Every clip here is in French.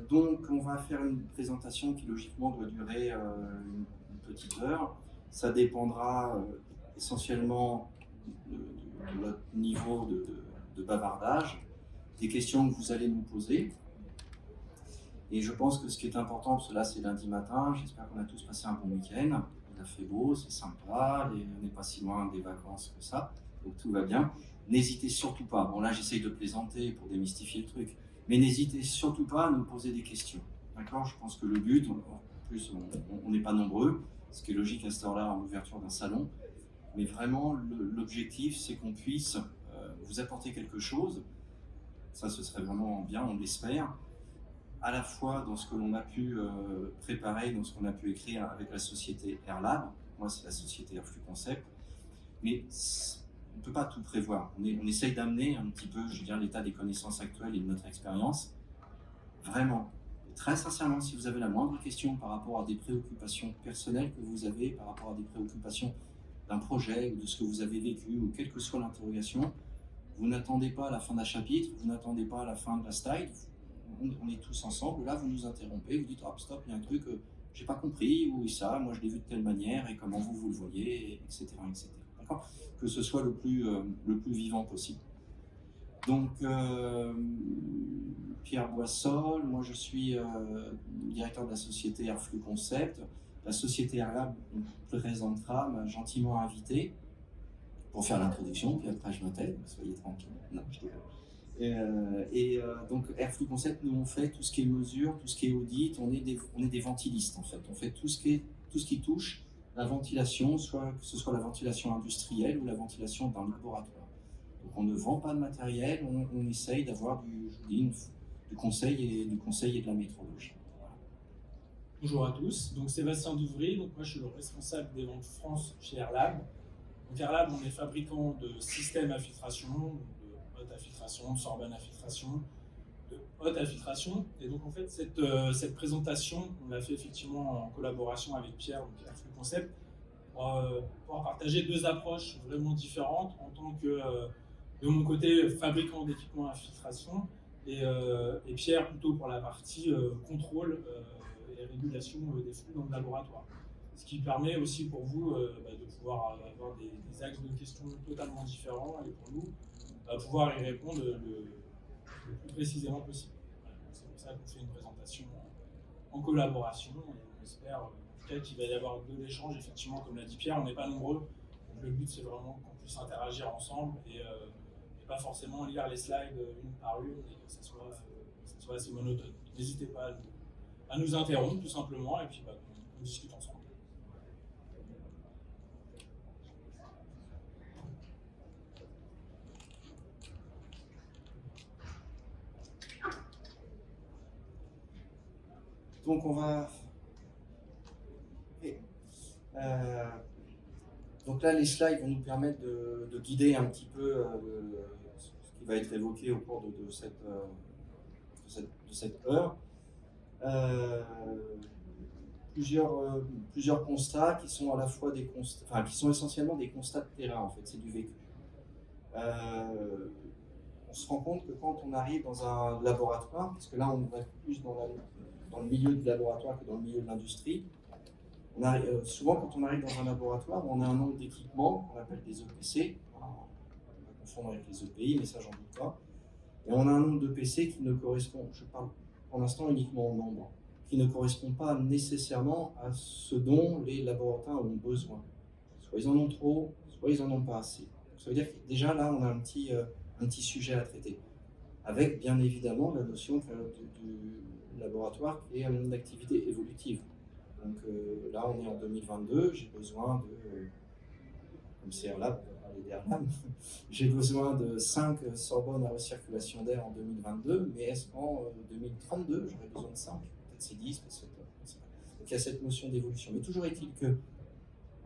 Donc, on va faire une présentation qui logiquement doit durer une petite heure. Ça dépendra essentiellement de notre niveau de bavardage, des questions que vous allez nous poser. Et je pense que ce qui est important, parce que là c'est lundi matin, j'espère qu'on a tous passé un bon week-end. Il a fait beau, c'est sympa, on n'est pas si loin des vacances que ça, donc tout va bien. N'hésitez surtout pas, bon là j'essaye de plaisanter pour démystifier le truc, mais n'hésitez surtout pas à nous poser des questions. D'accord? Je pense que le but, en plus on n'est pas nombreux, ce qui est logique à cette heure-là en ouverture d'un salon, mais vraiment l'objectif c'est qu'on puisse vous apporter quelque chose. Ça ce serait vraiment bien, on l'espère, à la fois dans ce que l'on a pu préparer, dans ce qu'on a pu écrire avec la société Airlab. Moi c'est la société Airflux Concept, mais on ne peut pas tout prévoir. On essaye d'amener un petit peu, je veux dire, l'état des connaissances actuelles et de notre expérience. Vraiment, très sincèrement, si vous avez la moindre question par rapport à des préoccupations personnelles que vous avez, par rapport à des préoccupations d'un projet ou de ce que vous avez vécu, ou quelle que soit l'interrogation, vous n'attendez pas à la fin d'un chapitre, vous n'attendez pas à la fin de la slide, on est tous ensemble, là vous nous interrompez, vous dites oh, stop, il y a un truc que j'ai pas compris, ou ça, moi je l'ai vu de telle manière, et comment vous le voyez, etc. etc. D'accord? Que ce soit le plus vivant possible. Donc, Pierre Boissol, moi je suis directeur de la société Airflux Concept. La société Airlab nous présentera, m'a gentiment invité pour faire l'introduction, puis après je me tais, soyez tranquille. Non, je donc Airflux Concept, nous on fait tout ce qui est mesure, tout ce qui est audit, on est des ventilistes en fait. On fait tout ce qui touche la ventilation, soit que ce soit la ventilation industrielle ou la ventilation d'un laboratoire. Donc on ne vend pas de matériel, on essaye d'avoir du conseil et de la métrologie. Voilà. Bonjour à tous, donc Sébastien Douvry, donc moi je suis le responsable des ventes France chez Airlab. Donc Airlab, on est fabricant de systèmes à filtration, de haute infiltration, de sorbane à filtration, de haute infiltration. Et donc en fait cette présentation, on l'a fait effectivement en collaboration avec Pierre, donc Airflux Concept, pour pouvoir partager deux approches vraiment différentes en tant que de mon côté fabricant d'équipements à filtration et Pierre plutôt pour la partie contrôle et régulation des flux dans le laboratoire. Ce qui permet aussi pour vous de pouvoir avoir des axes de questions totalement différents et pour nous pouvoir y répondre le plus précisément possible. Voilà, c'est pour ça qu'on fait une présentation en collaboration et on espère en tout cas qu'il va y avoir de l'échange. Effectivement, comme l'a dit Pierre, on n'est pas nombreux, donc le but c'est vraiment qu'on puisse interagir ensemble et pas forcément lire les slides une par une et que ça soit assez monotone. N'hésitez pas à nous interrompre tout simplement et puis on discute ensemble. Donc on va... Donc là, les slides vont nous permettre de guider un petit peu ce qui va être évoqué au cours de cette heure. Plusieurs constats qui sont à la fois des constats, enfin qui sont essentiellement des constats de terrain en fait, c'est du vécu. On se rend compte que quand on arrive dans un laboratoire, parce que là on va plus dans le milieu du laboratoire que dans le milieu de l'industrie, souvent quand on arrive dans un laboratoire, on a un nombre d'équipements qu'on appelle des EPC, on va confondre avec les EPI, mais ça j'en doute pas, et on a un nombre de PC qui ne correspond, je parle pour l'instant uniquement au nombre, qui ne correspond pas nécessairement à ce dont les laboratoires ont besoin. Soit ils en ont trop, soit ils en ont pas assez. Donc, ça veut dire que déjà là, on a un petit sujet à traiter, avec bien évidemment la notion du laboratoire qui est une activité évolutive. Donc là, on est en 2022, j'ai besoin comme c'est Airlab, on va parler d'Airlab, j'ai besoin de 5 Sorbonne à recirculation d'air en 2022, mais est-ce qu'en 2032, j'aurai besoin de 5? Peut-être c'est 10, peut-être c'est pas. Donc il y a cette notion d'évolution. Mais toujours est-il que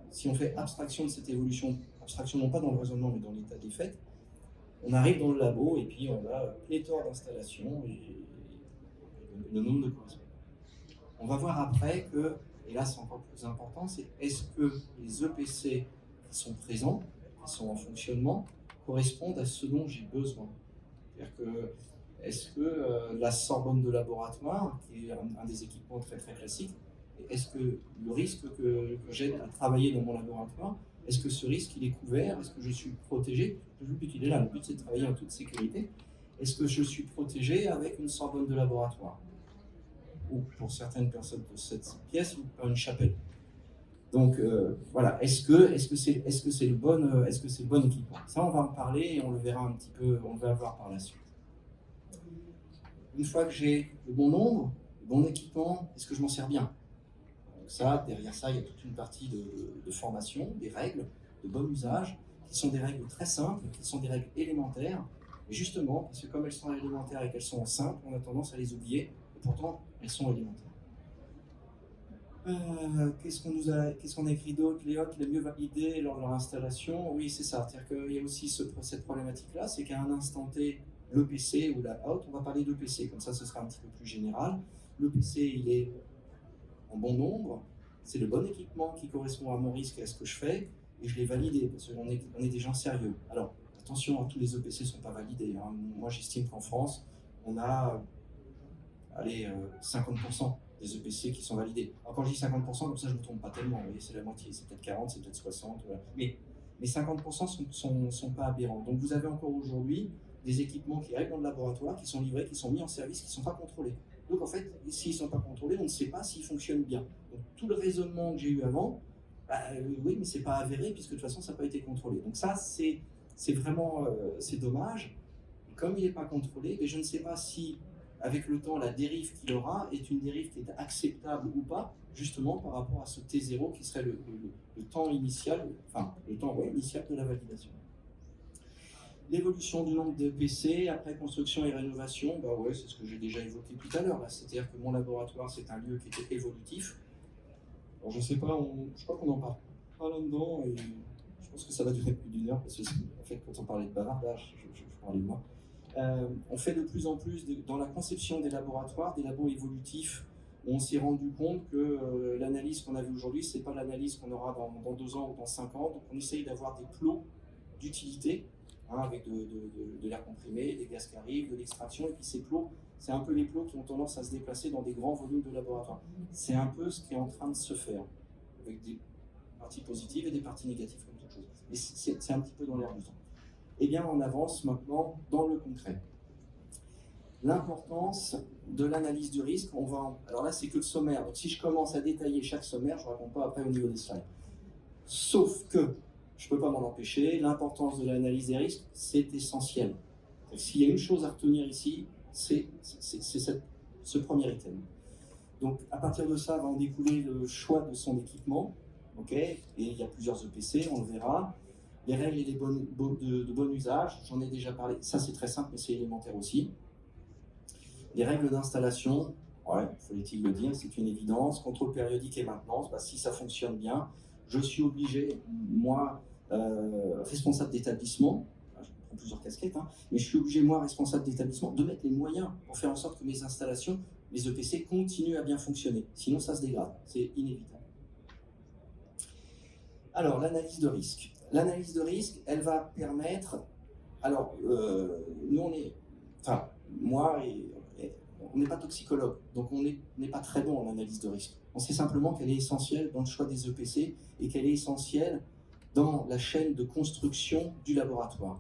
si on fait abstraction de cette évolution, abstraction non pas dans le raisonnement, mais dans l'état des faits, on arrive dans le labo et puis on a pléthore d'installations et le nombre de correspondants. On va voir après que, et là c'est encore plus important, c'est est-ce que les EPC qui sont présents, qui sont en fonctionnement, correspondent à ce dont j'ai besoin. C'est-à-dire que Est-ce que la Sorbonne de laboratoire, qui est un des équipements très très classiques, est-ce que le risque que j'ai à travailler dans mon laboratoire, est-ce que ce risque il est couvert? Est-ce que je suis protégé? Le but il est là, le but c'est de travailler en toute sécurité. Est-ce que je suis protégé avec une Sorbonne de laboratoire? Ou pour certaines personnes de cette pièce, ou par une chapelle. Donc voilà, est-ce que c'est le bon équipement? Ça on va en parler et on le verra un petit peu, on va le voir par la suite. Une fois que j'ai le bon nombre, le bon équipement, est-ce que je m'en sers bien? Donc ça, derrière ça, il y a toute une partie de formation, des règles, de bon usage, qui sont des règles très simples, qui sont des règles élémentaires. Et justement, parce que comme elles sont élémentaires et qu'elles sont simples, on a tendance à les oublier, et pourtant, elles sont élémentaires. Qu'est-ce qu'on a écrit d'autre? Les hôtes les mieux validés lors de leur installation. Oui, c'est ça. C'est-à-dire qu'il y a aussi cette problématique-là, c'est qu'à un instant T, le PC ou la hotte, on va parler de PC, comme ça ce sera un petit peu plus général. Le PC, il est en bon nombre, c'est le bon équipement qui correspond à mon risque et à ce que je fais, et je l'ai validé, parce qu'on est des gens sérieux. Alors, attention, tous les EPC ne sont pas validés. Hein. Moi, j'estime qu'en France, on a 50% des EPC qui sont validés. Alors quand je dis 50%, comme ça je ne me trompe pas tellement, c'est la moitié, c'est peut-être 40, c'est peut-être 60, voilà. Mais 50% ne sont pas aberrants. Donc vous avez encore aujourd'hui des équipements qui arrivent dans le laboratoire, qui sont livrés, qui sont mis en service, qui ne sont pas contrôlés. Donc en fait, s'ils ne sont pas contrôlés, on ne sait pas s'ils fonctionnent bien. Donc tout le raisonnement que j'ai eu avant, oui, mais ce n'est pas avéré, puisque de toute façon ça n'a pas été contrôlé. Donc ça, c'est vraiment c'est dommage. Et comme il n'est pas contrôlé, mais je ne sais pas si avec le temps, la dérive qu'il aura est une dérive qui est acceptable ou pas, justement par rapport à ce T0 qui serait le temps initial, enfin le temps initial de la validation. L'évolution du nombre de PC après construction et rénovation, c'est ce que j'ai déjà évoqué tout à l'heure. C'est-à-dire que mon laboratoire, c'est un lieu qui était évolutif. Alors je sais pas, je crois qu'on en parle pas là-dedans et je pense que ça va durer plus d'une heure parce que en fait quand on parlait de bavardage, je parlais de moi. On fait de plus en plus, dans la conception des laboratoires, des labos évolutifs, on s'est rendu compte que l'analyse qu'on avait aujourd'hui, ce n'est pas l'analyse qu'on aura dans 2 ans ou dans 5 ans. Donc on essaye d'avoir des plots d'utilité, avec de l'air comprimé, des gaz qui arrivent, de l'extraction. Et puis ces plots, c'est un peu les plots qui ont tendance à se déplacer dans des grands volumes de laboratoire. C'est un peu ce qui est en train de se faire, avec des parties positives et des parties négatives, comme toute chose. Mais c'est un petit peu dans l'air du temps. Eh bien, on avance maintenant dans le concret. L'importance de l'analyse du risque, alors là, c'est que le sommaire. Donc, si je commence à détailler chaque sommaire, je ne raconte pas après au niveau des slides. Sauf que, je ne peux pas m'en empêcher, l'importance de l'analyse des risques, c'est essentiel. S'il y a une chose à retenir ici, c'est ce premier item. Donc, à partir de ça, va en découler le choix de son équipement. Et il y a plusieurs EPC, on le verra. Les règles et les de bon usage, j'en ai déjà parlé, ça c'est très simple mais c'est élémentaire aussi. Les règles d'installation, faut-il le dire, c'est une évidence. Contrôle périodique et maintenance, si ça fonctionne bien, je suis obligé, moi, responsable d'établissement, je prends plusieurs casquettes, mais je suis obligé, moi, responsable d'établissement, de mettre les moyens pour faire en sorte que mes installations, mes EPC, continuent à bien fonctionner. Sinon ça se dégrade, c'est inévitable. Alors, l'analyse de risque. L'analyse de risque, elle va permettre... Alors, nous, moi, on n'est pas toxicologue, donc on n'est pas très bon en analyse de risque. On sait simplement qu'elle est essentielle dans le choix des EPC et qu'elle est essentielle dans la chaîne de construction du laboratoire.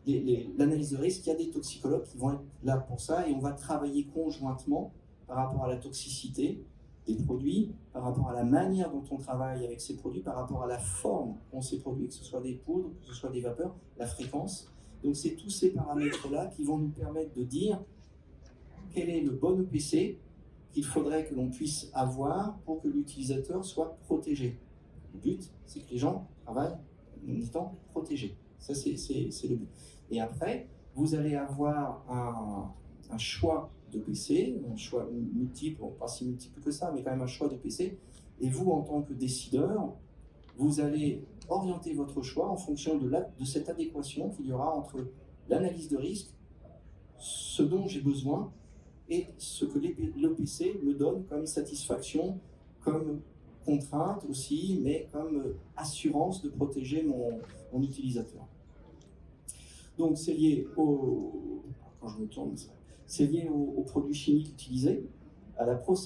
L'analyse de risque, il y a des toxicologues qui vont être là pour ça et on va travailler conjointement par rapport à la toxicité des produits, par rapport à la manière dont on travaille avec ces produits, par rapport à la forme qu'ont ces produits, que ce soit des poudres, que ce soit des vapeurs, la fréquence. Donc c'est tous ces paramètres-là qui vont nous permettre de dire quel est le bon EPC qu'il faudrait que l'on puisse avoir pour que l'utilisateur soit protégé. Le but, c'est que les gens travaillent en étant protégés. Ça, c'est le but. Et après, vous allez avoir un choix de PC, un choix multiple, pas si multiple que ça, mais quand même un choix de PC. Et vous, en tant que décideur, vous allez orienter votre choix en fonction de cette adéquation qu'il y aura entre l'analyse de risque, ce dont j'ai besoin, et ce que l'EPC me donne comme satisfaction, comme contrainte aussi, mais comme assurance de protéger mon utilisateur. Donc c'est lié quand je me tourne, c'est lié aux produits chimiques utilisés,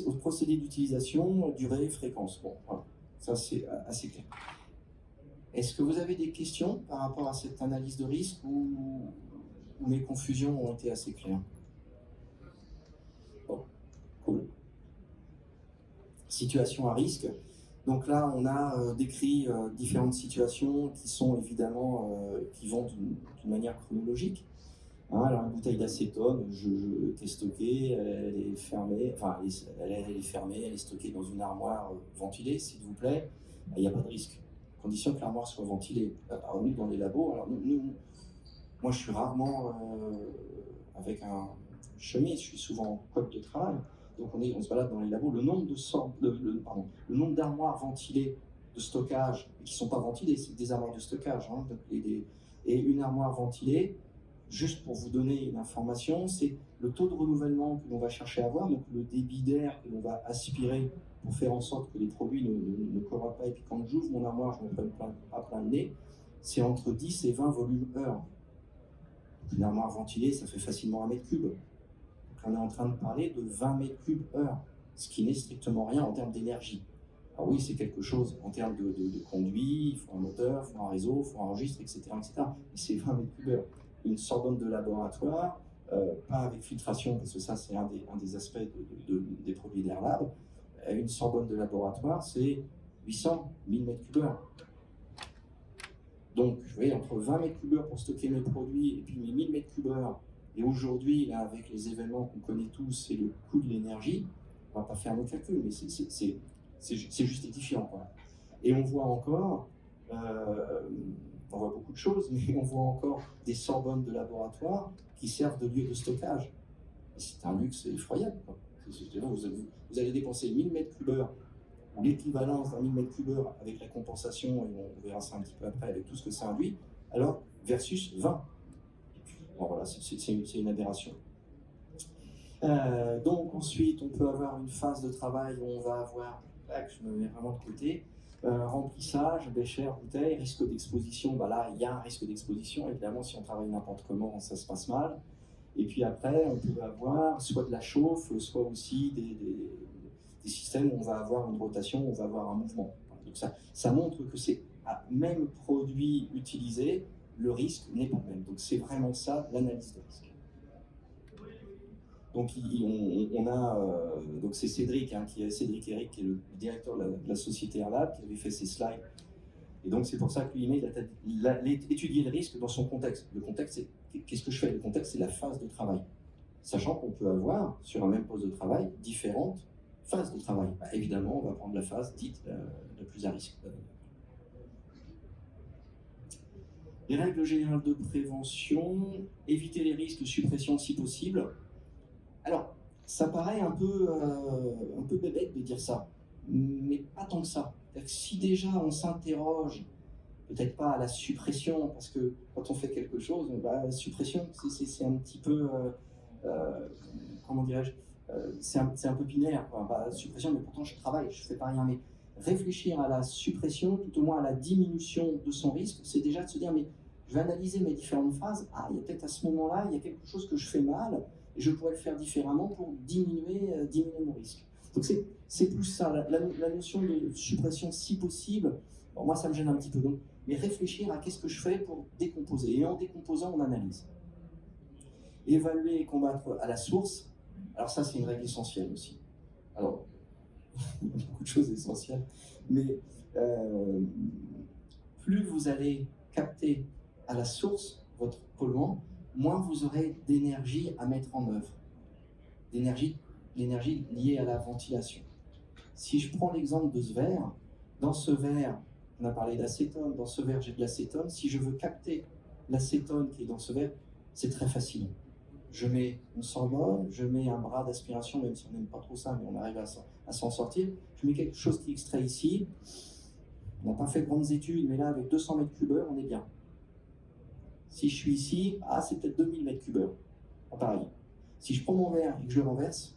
au procédé d'utilisation, durée, fréquence. Bon, voilà. Ça, c'est assez clair. Est-ce que vous avez des questions par rapport à cette analyse de risque ou mes confusions ont été assez claires? Bon, cool. Situation à risque. Donc là, on a décrit différentes situations qui sont évidemment, qui vont d'une manière chronologique. Hein, alors une bouteille d'acétone, qui est stockée, elle est fermée, enfin elle est fermée, elle est stockée dans une armoire ventilée, s'il vous plaît. Il n'y a pas de risque, à condition que l'armoire soit ventilée. Alors nous, dans les labos, moi je suis rarement avec un chemise, je suis souvent en code de travail. Donc on se balade dans les labos, le nombre d'armoires ventilées de stockage, qui ne sont pas ventilées, c'est des armoires de stockage, hein, et une armoire ventilée, juste pour vous donner une information, c'est le taux de renouvellement que l'on va chercher à avoir, donc le débit d'air que l'on va aspirer pour faire en sorte que les produits ne corrodent pas, et puis quand j'ouvre mon armoire, je ne me prenne pas plein le nez, c'est entre 10 et 20 volumes heure. Une armoire ventilée, ça fait facilement 1 mètre cube. On est en train de parler de 20 mètres cubes heure, ce qui n'est strictement rien en termes d'énergie. Alors oui, c'est quelque chose en termes de conduit, il faut un moteur, il faut un réseau, il faut un registre, etc. Mais c'est 20 mètres cubes heure. Une Sorbonne de laboratoire, pas avec filtration, parce que ça c'est un des aspects des produits d'Airlab. Une Sorbonne de laboratoire, c'est 800, 1000 mètres cubes heure. Donc, vous voyez, entre 20 mètres cubes heure pour stocker mes produits et puis mes 1000 mètres cubes heure. Et aujourd'hui, là, avec les événements qu'on connaît tous, c'est le coût de l'énergie. On ne va pas faire nos calculs, mais c'est justifiant, quoi. Et on voit encore, on voit beaucoup de choses, mais on voit encore des Sorbonnes de laboratoire qui servent de lieu de stockage. C'est un luxe effroyable, quoi. Vous allez dépenser 1000 mètres cubes heure, ou l'équivalence d'un 1000 mètres cubes heure avec la compensation, et on verra ça un petit peu après avec tout ce que ça induit, alors versus 20. Bon, voilà, c'est une aberration. Donc ensuite, on peut avoir une phase de travail où on va avoir, je me mets vraiment de côté, remplissage, bécher, bouteille, risque d'exposition. Bah là, il y a un risque d'exposition. Évidemment, si on travaille n'importe comment, ça se passe mal. Et puis après, on peut avoir soit de la chauffe, soit aussi des systèmes où on va avoir une rotation, où on va avoir un mouvement. Donc ça montre que c'est même produit utilisé, le risque n'est pas le même. Donc c'est vraiment ça l'analyse de risque. Donc donc c'est Cédric, Cédric Eric, qui est le directeur de la société Airlab, qui avait fait ces slides. Et donc c'est pour ça que lui, il a étudié le risque dans son contexte. Le contexte, c'est qu'est-ce que je fais? Le contexte, c'est la phase de travail. Sachant qu'on peut avoir, sur un même poste de travail, différentes phases de travail. Bah, évidemment, on va prendre la phase dite la plus à risque. Les règles générales de prévention, éviter les risques, suppression si possible. Alors, ça paraît un peu bébête de dire ça, mais pas tant que ça. C'est-à-dire que si déjà on s'interroge, peut-être pas à la suppression, parce que quand on fait quelque chose, la suppression, c'est un petit peu, comment dirais-je, c'est un peu binaire, quoi. Bah, suppression, mais pourtant je travaille, je fais pas rien. Mais réfléchir à la suppression, tout au moins à la diminution de son risque, c'est déjà de se dire, mais je vais analyser mes différentes phases. Ah, il y a peut-être à ce moment-là, il y a quelque chose que je fais mal, et je pourrais le faire différemment pour diminuer mon risque. Donc c'est plus ça, la notion de suppression si possible. Bon, moi, ça me gêne un petit peu, donc, mais réfléchir à qu'est-ce que je fais pour décomposer. Et en décomposant, on analyse. Évaluer et combattre à la source. Alors ça, c'est une règle essentielle aussi. Alors, il y a beaucoup de choses essentielles, mais plus vous allez capter à la source votre polluant, moins vous aurez d'énergie à mettre en œuvre. L'énergie liée à la ventilation. Si je prends l'exemple de ce verre, dans ce verre, on a parlé d'acétone, dans ce verre j'ai de l'acétone, si je veux capter l'acétone qui est dans ce verre, c'est très facile. Je mets une Sorbonne, je mets un bras d'aspiration, même si on n'aime pas trop ça, mais on arrive à s'en sortir. Je mets quelque chose qui extrait ici. On n'a pas fait de grandes études, mais là, avec 200 mètres cubes heure, on est bien. Si je suis ici, c'est peut-être 2000 mètres cubes heure. Pareil. Si je prends mon verre et que je le renverse,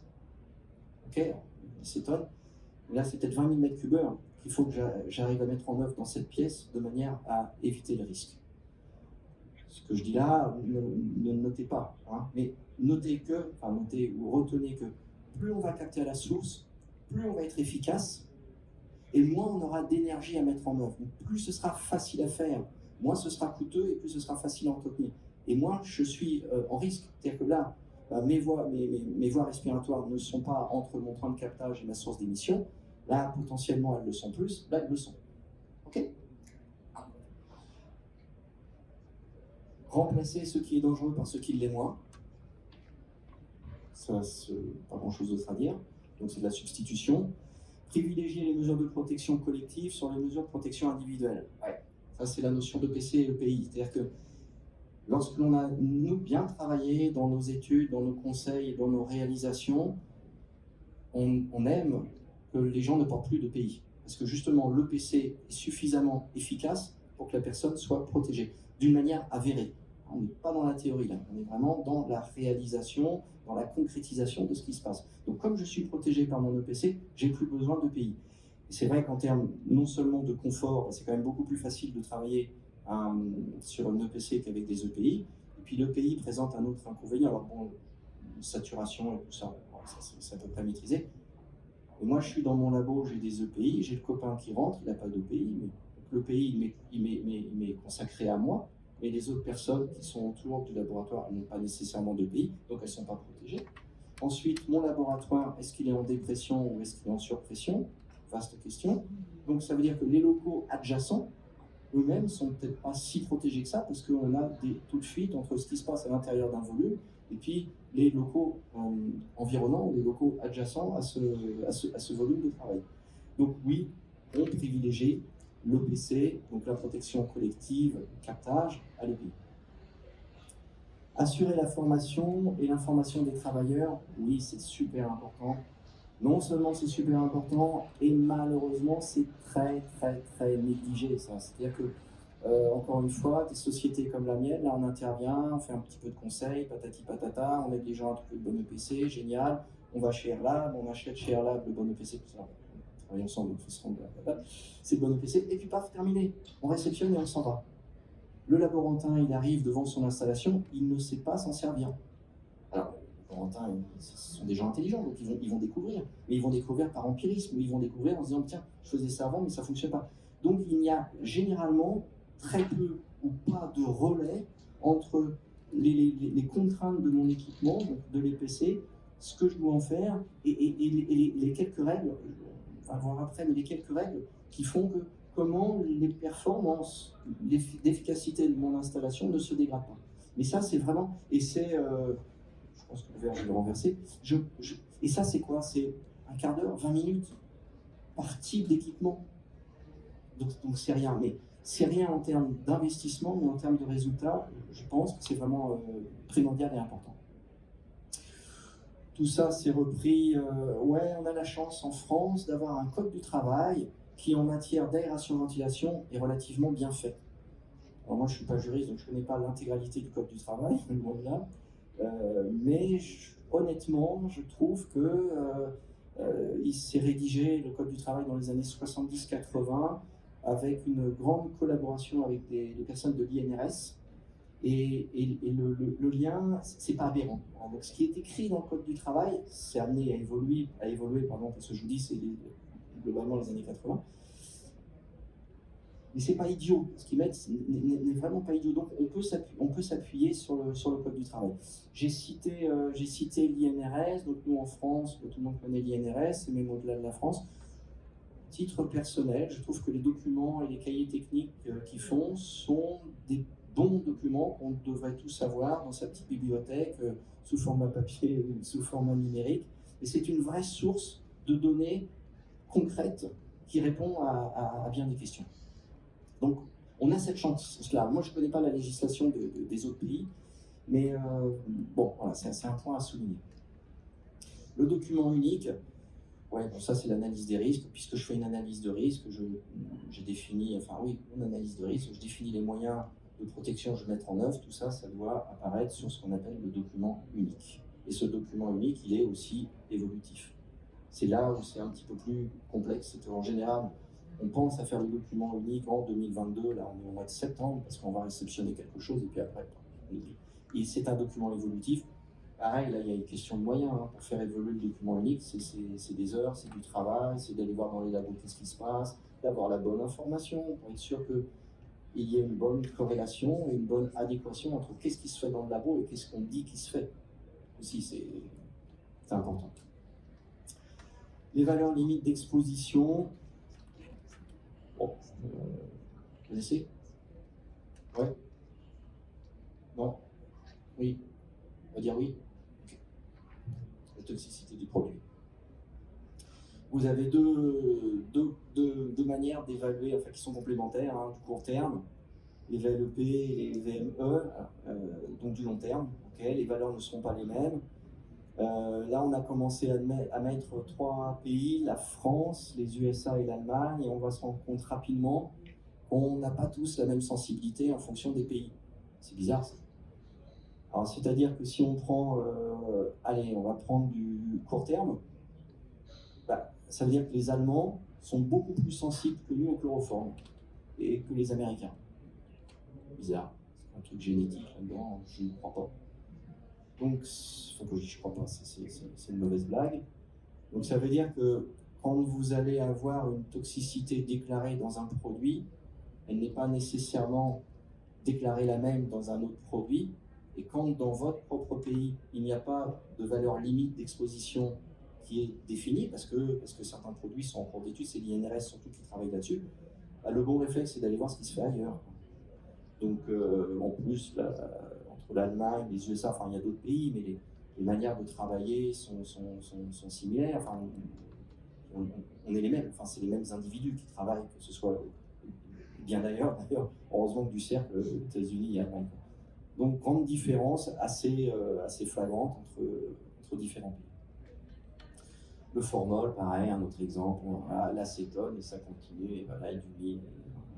ok, l'acétone, là, c'est peut-être 20 000 mètres cubes heure qu'il faut que j'arrive à mettre en œuvre dans cette pièce de manière à éviter le risque. Ce que je dis là, ne notez pas, hein, mais notez ou retenez que plus on va capter à la source, plus on va être efficace, et moins on aura d'énergie à mettre en œuvre. Donc, plus ce sera facile à faire, moins ce sera coûteux et plus ce sera facile à entretenir. Et moins je suis en risque. C'est-à-dire que là, mes voies respiratoires ne sont pas entre mon point de captage et ma source d'émission. Là, potentiellement, elles le sont plus. Là, elles le sont. OK ? Remplacer ce qui est dangereux par ce qui l'est moins. Ça, c'est pas grand-chose d'autre à dire. Donc, c'est de la substitution. Privilégier les mesures de protection collective sur les mesures de protection individuelle. Ouais. Ça, c'est la notion d'EPC et EPI. C'est-à-dire que lorsque l'on a, nous, bien travaillé dans nos études, dans nos conseils, dans nos réalisations, on aime que les gens ne portent plus d'EPI. Parce que justement, l'EPC est suffisamment efficace pour que la personne soit protégée, d'une manière avérée. On n'est pas dans la théorie, là. On est vraiment dans la réalisation, dans la concrétisation de ce qui se passe. Donc, comme je suis protégé par mon EPC, j'ai plus besoin d'EPI. Et c'est vrai qu'en termes non seulement de confort, c'est quand même beaucoup plus facile de travailler sur un EPC qu'avec des EPI. Et puis l'EPI présente un autre inconvénient. Alors bon, saturation et tout ça, c'est à peu près maîtrisé. Et moi, je suis dans mon labo, j'ai des EPI, j'ai le copain qui rentre, il n'a pas d'EPI, mais l'EPI, il m'est consacré à moi, mais les autres personnes qui sont autour du laboratoire n'ont pas nécessairement d'EPI, donc elles ne sont pas protégées. Ensuite, mon laboratoire, est-ce qu'il est en dépression ou est-ce qu'il est en surpression? Vaste question. Donc ça veut dire que les locaux adjacents, eux-mêmes, ne sont peut-être pas si protégés que ça, parce qu'on a des taux de fuite entre ce qui se passe à l'intérieur d'un volume et puis les locaux environnants, les locaux adjacents à ce volume de travail. Donc oui, on privilégie l'EPC, donc la protection collective, captage, à l'EPI. Assurer la formation et l'information des travailleurs, oui, c'est super important. Non seulement c'est super important, et malheureusement c'est très négligé ça. C'est-à-dire que, encore une fois, des sociétés comme la mienne, là on intervient, on fait un petit peu de conseils, patati patata, on aide les gens à trouver le bon EPC, génial. On va chez Airlab, on achète chez Airlab le bon EPC, tout ça. On travaille ensemble, c'est le bon EPC, et puis paf, terminé. On réceptionne et on s'en va. Le laborantin, il arrive devant son installation, il ne sait pas s'en servir. Alors, les laborantins, ce sont des gens intelligents, donc ils vont découvrir. Mais ils vont découvrir par empirisme, ils vont découvrir en se disant, tiens, je faisais ça avant, mais ça ne fonctionne pas. Donc, il y a généralement très peu ou pas de relais entre les contraintes de mon équipement, donc de l'EPC, ce que je dois en faire, et les quelques règles, on va voir après, mais les quelques règles qui font que comment les performances, l'efficacité de mon installation ne se dégradent pas. Mais ça, c'est vraiment, et c'est, je pense que le verre, je vais le renverser, et ça, c'est quoi? C'est un quart d'heure, 20 minutes par type d'équipement. Donc c'est rien, mais c'est rien en termes d'investissement, mais en termes de résultats, je pense que c'est vraiment primordial et important. Tout ça, c'est repris, ouais, on a la chance en France d'avoir un code du travail qui, en matière d'aération-ventilation, est relativement bien fait. Alors moi, je ne suis pas juriste, donc je ne connais pas l'intégralité du code du travail, loin de là. Mais honnêtement, je trouve que il s'est rédigé, le code du travail, dans les années 70-80, avec une grande collaboration avec les personnes de l'INRS. Et le lien, c'est pas aberrant. Alors, donc, ce qui est écrit dans le code du travail, c'est amené à évoluer, pardon, parce que je vous dis, c'est globalement les années 80. Mais c'est pas idiot. Ce qu'ils mettent n'est vraiment pas idiot. Donc on peut s'appuyer sur le code du travail. J'ai cité l'INRS. Donc nous en France, tout le monde connaît l'INRS, et même au-delà de la France. Titre personnel, je trouve que les documents et les cahiers techniques qu'ils font sont des bons documents qu'on devrait tous avoir dans sa petite bibliothèque, sous format papier ou sous format numérique. Et c'est une vraie source de données concrètes qui répond à bien des questions. Donc, on a cette chance-là. Moi, je ne connais pas la législation des autres pays, mais bon, voilà, c'est un point à souligner. Le document unique, ouais, bon, ça c'est l'analyse des risques. Puisque je fais une analyse de risque, j'ai défini, enfin oui, une analyse de risque, je définis les moyens de protection que je vais mettre en œuvre. Tout ça, ça doit apparaître sur ce qu'on appelle le document unique. Et ce document unique, il est aussi évolutif. C'est là où c'est un petit peu plus complexe. C'est en général, On pense à faire le document unique en 2022, là on est au mois de septembre, parce qu'on va réceptionner quelque chose, et puis après, on oublie. Et c'est un document évolutif. Pareil, là il y a une question de moyens. Hein. Pour faire évoluer le document unique, c'est des heures, c'est du travail, c'est d'aller voir dans les labos qu'est-ce qui se passe, d'avoir la bonne information, pour être sûr qu'il y ait une bonne corrélation et une bonne adéquation entre qu'est-ce qui se fait dans le labo et qu'est-ce qu'on dit qui se fait. Aussi, c'est important. Les valeurs limites d'exposition. Bon, vous laissez? Ouais? Non? Oui? On va dire oui? Okay. La toxicité du produit. Vous avez deux manières d'évaluer, enfin qui sont complémentaires, hein, du court terme, les VLEP et les VME, donc du long terme. Okay, les valeurs ne seront pas les mêmes. Là, on a commencé à mettre 3 pays, la France, les USA et l'Allemagne, et on va se rendre compte rapidement qu'on n'a pas tous la même sensibilité en fonction des pays. C'est bizarre, ça. Alors, c'est-à-dire que si on prend, allez, on va prendre du court terme, bah, ça veut dire que les Allemands sont beaucoup plus sensibles que nous au chloroforme, et que les Américains. Bizarre, c'est un truc génétique là-dedans, je ne crois pas. Donc, enfin, quand je dis je crois pas, c'est une mauvaise blague. Donc ça veut dire que quand vous allez avoir une toxicité déclarée dans un produit, elle n'est pas nécessairement déclarée la même dans un autre produit. Et quand dans votre propre pays, il n'y a pas de valeur limite d'exposition qui est définie, parce que certains produits sont en cours d'étude, c'est l'INRS surtout qui travaille là-dessus, bah, le bon réflexe c'est d'aller voir ce qui se fait ailleurs. Donc en plus, entre l'Allemagne, les USA, enfin il y a d'autres pays, mais les manières de travailler sont similaires. Enfin, on est les mêmes, enfin c'est les mêmes individus qui travaillent, que ce soit bien d'ailleurs, heureusement que du cercle États-Unis et Allemagne. Donc grande différence assez flagrante entre différents pays. Le formol, pareil, un autre exemple, l'acétone, et ça continue, et voilà, du 1000,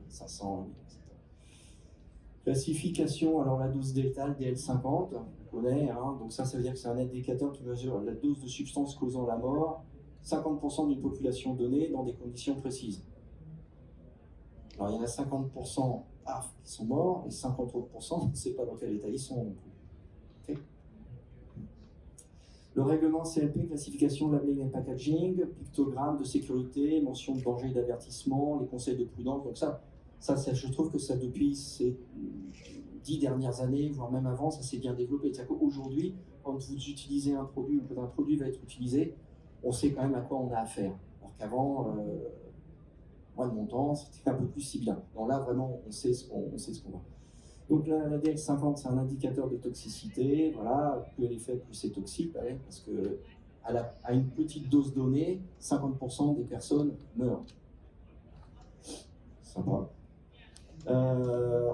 500, etc. Classification, alors la dose delta, le DL50, on connaît, hein, donc ça veut dire que c'est un indicateur qui mesure la dose de substance causant la mort, 50% d'une population donnée dans des conditions précises. Alors il y en a 50% qui sont morts, et 50 autres %, on ne sait pas dans quel état ils sont non plus. Okay. Le règlement CLP, classification, labeling et packaging, pictogramme de sécurité, mention de danger et d'avertissement, les conseils de prudence, donc ça, je trouve que ça, depuis ces 10 dernières années, voire même avant, ça s'est bien développé. C'est-à-dire qu'aujourd'hui, quand vous utilisez un produit ou quand un produit va être utilisé, on sait quand même à quoi on a affaire. Alors qu'avant, moi de mon temps, c'était un peu plus si bien. Donc là, vraiment, on sait ce qu'on va. Donc la DL50, c'est un indicateur de toxicité. Voilà, plus elle est faible, plus c'est toxique, parce que à une petite dose donnée, 50% des personnes meurent. Sympa.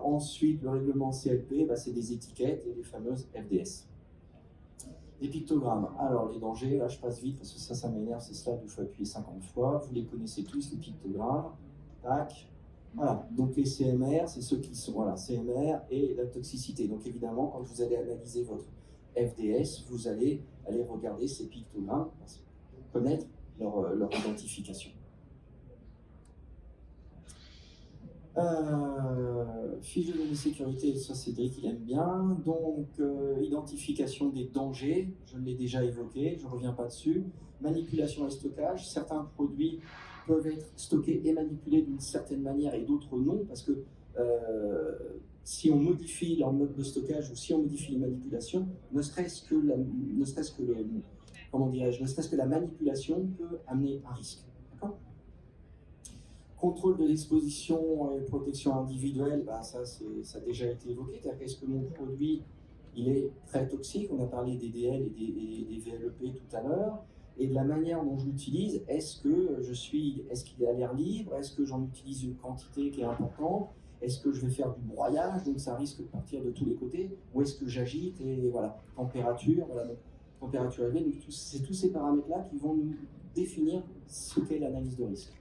Ensuite, le règlement CLP, c'est des étiquettes et les fameuses FDS. Les pictogrammes. Alors, les dangers, là je passe vite parce que ça m'énerve, c'est cela, il faut appuyer 50 fois. Vous les connaissez tous, les pictogrammes. Tac. Voilà. Donc, les CMR, c'est ceux qui sont, voilà, CMR et la toxicité. Donc, évidemment, quand vous allez analyser votre FDS, vous allez aller regarder ces pictogrammes, connaître leur identification. Fiche de données sécurité, ça Cédric il aime bien. Donc identification des dangers, je l'ai déjà évoqué, je ne reviens pas dessus. Manipulation et stockage, certains produits peuvent être stockés et manipulés d'une certaine manière et d'autres non, parce que si on modifie leur mode de stockage ou si on modifie les manipulations, ne serait-ce que la manipulation peut amener un risque. D'accord ? Contrôle de l'exposition et protection individuelle, ça a déjà été évoqué. Est-ce que mon produit il est très toxique? On a parlé des DL et des VLEP tout à l'heure. Et de la manière dont je l'utilise, est-ce qu'il est à l'air libre? Est-ce que j'en utilise une quantité qui est importante? Est-ce que je vais faire du broyage, donc ça risque de partir de tous les côtés? Ou est-ce que j'agite? Et voilà, température, voilà, température élevée. Donc c'est tous ces paramètres-là qui vont nous définir ce qu'est l'analyse de risque.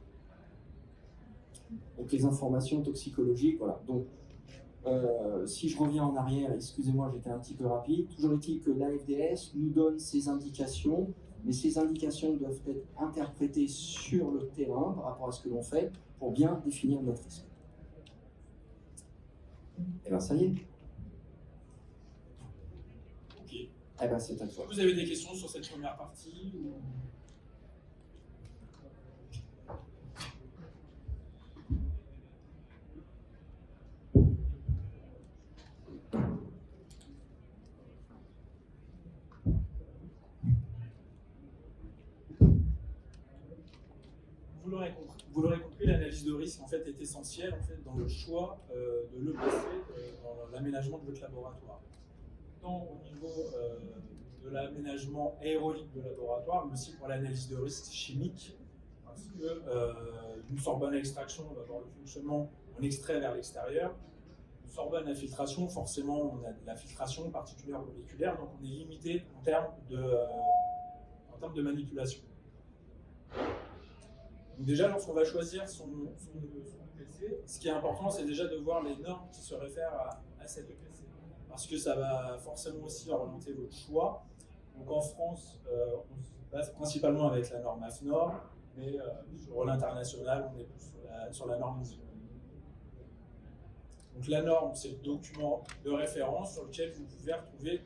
Donc les informations toxicologiques, voilà. Donc si je reviens en arrière, excusez-moi, j'étais un petit peu rapide. Toujours est-il que l'AFDS nous donne ces indications mais ces indications doivent être interprétées sur le terrain par rapport à ce que l'on fait pour bien définir notre risque. Et bien ça y est. Ok. Eh bien c'est à toi. Vous avez des questions sur cette première partie ou... Vous l'aurez compris, l'analyse de risque en fait, est essentielle en fait, dans le choix de l'EPC dans l'aménagement de votre laboratoire. Tant au niveau de l'aménagement aérolique de laboratoire, mais aussi pour l'analyse de risque chimique, parce que une Sorbonne à extraction va avoir le fonctionnement en extrait vers l'extérieur. Une Sorbonne à filtration, forcément, on a de la filtration particulière moléculaire, donc on est limité en termes de manipulation. Donc déjà, lorsqu'on va choisir son EPC, ce qui est important, c'est déjà de voir les normes qui se réfèrent à cet EPC. Parce que ça va forcément aussi orienter votre choix. Donc en France, on se base principalement avec la norme AFNOR, mais sur l'international, on est plus sur la norme ISO. Donc la norme, c'est le document de référence sur lequel vous pouvez retrouver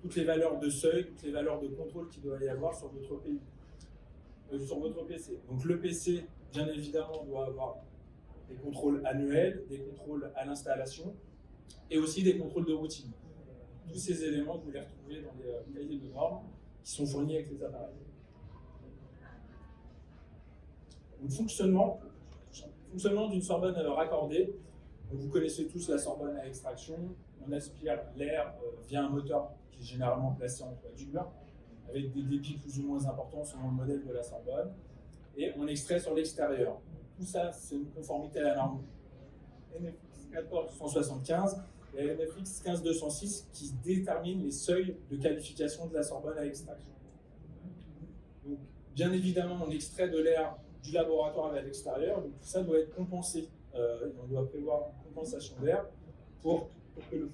toutes les valeurs de seuil, toutes les valeurs de contrôle qu'il doit y avoir sur votre pays. Sur votre PC. Donc le PC, bien évidemment, doit avoir des contrôles annuels, des contrôles à l'installation et aussi des contrôles de routine. Tous ces éléments, vous les retrouvez dans les cahiers de normes qui sont fournis avec les appareils. Donc, fonctionnement d'une Sorbonne raccordée. Donc, vous connaissez tous la Sorbonne à extraction. On aspire l'air via un moteur qui est généralement placé en toiture, avec des débits plus ou moins importants selon le modèle de la Sorbonne, et on extrait sur l'extérieur. Tout ça, c'est une conformité à la norme NFX 1475 et la NFX 15206 qui déterminent les seuils de qualification de la Sorbonne à extraction. Donc, bien évidemment, on extrait de l'air du laboratoire vers l'extérieur, donc tout ça doit être compensé. On doit prévoir une compensation d'air pour que le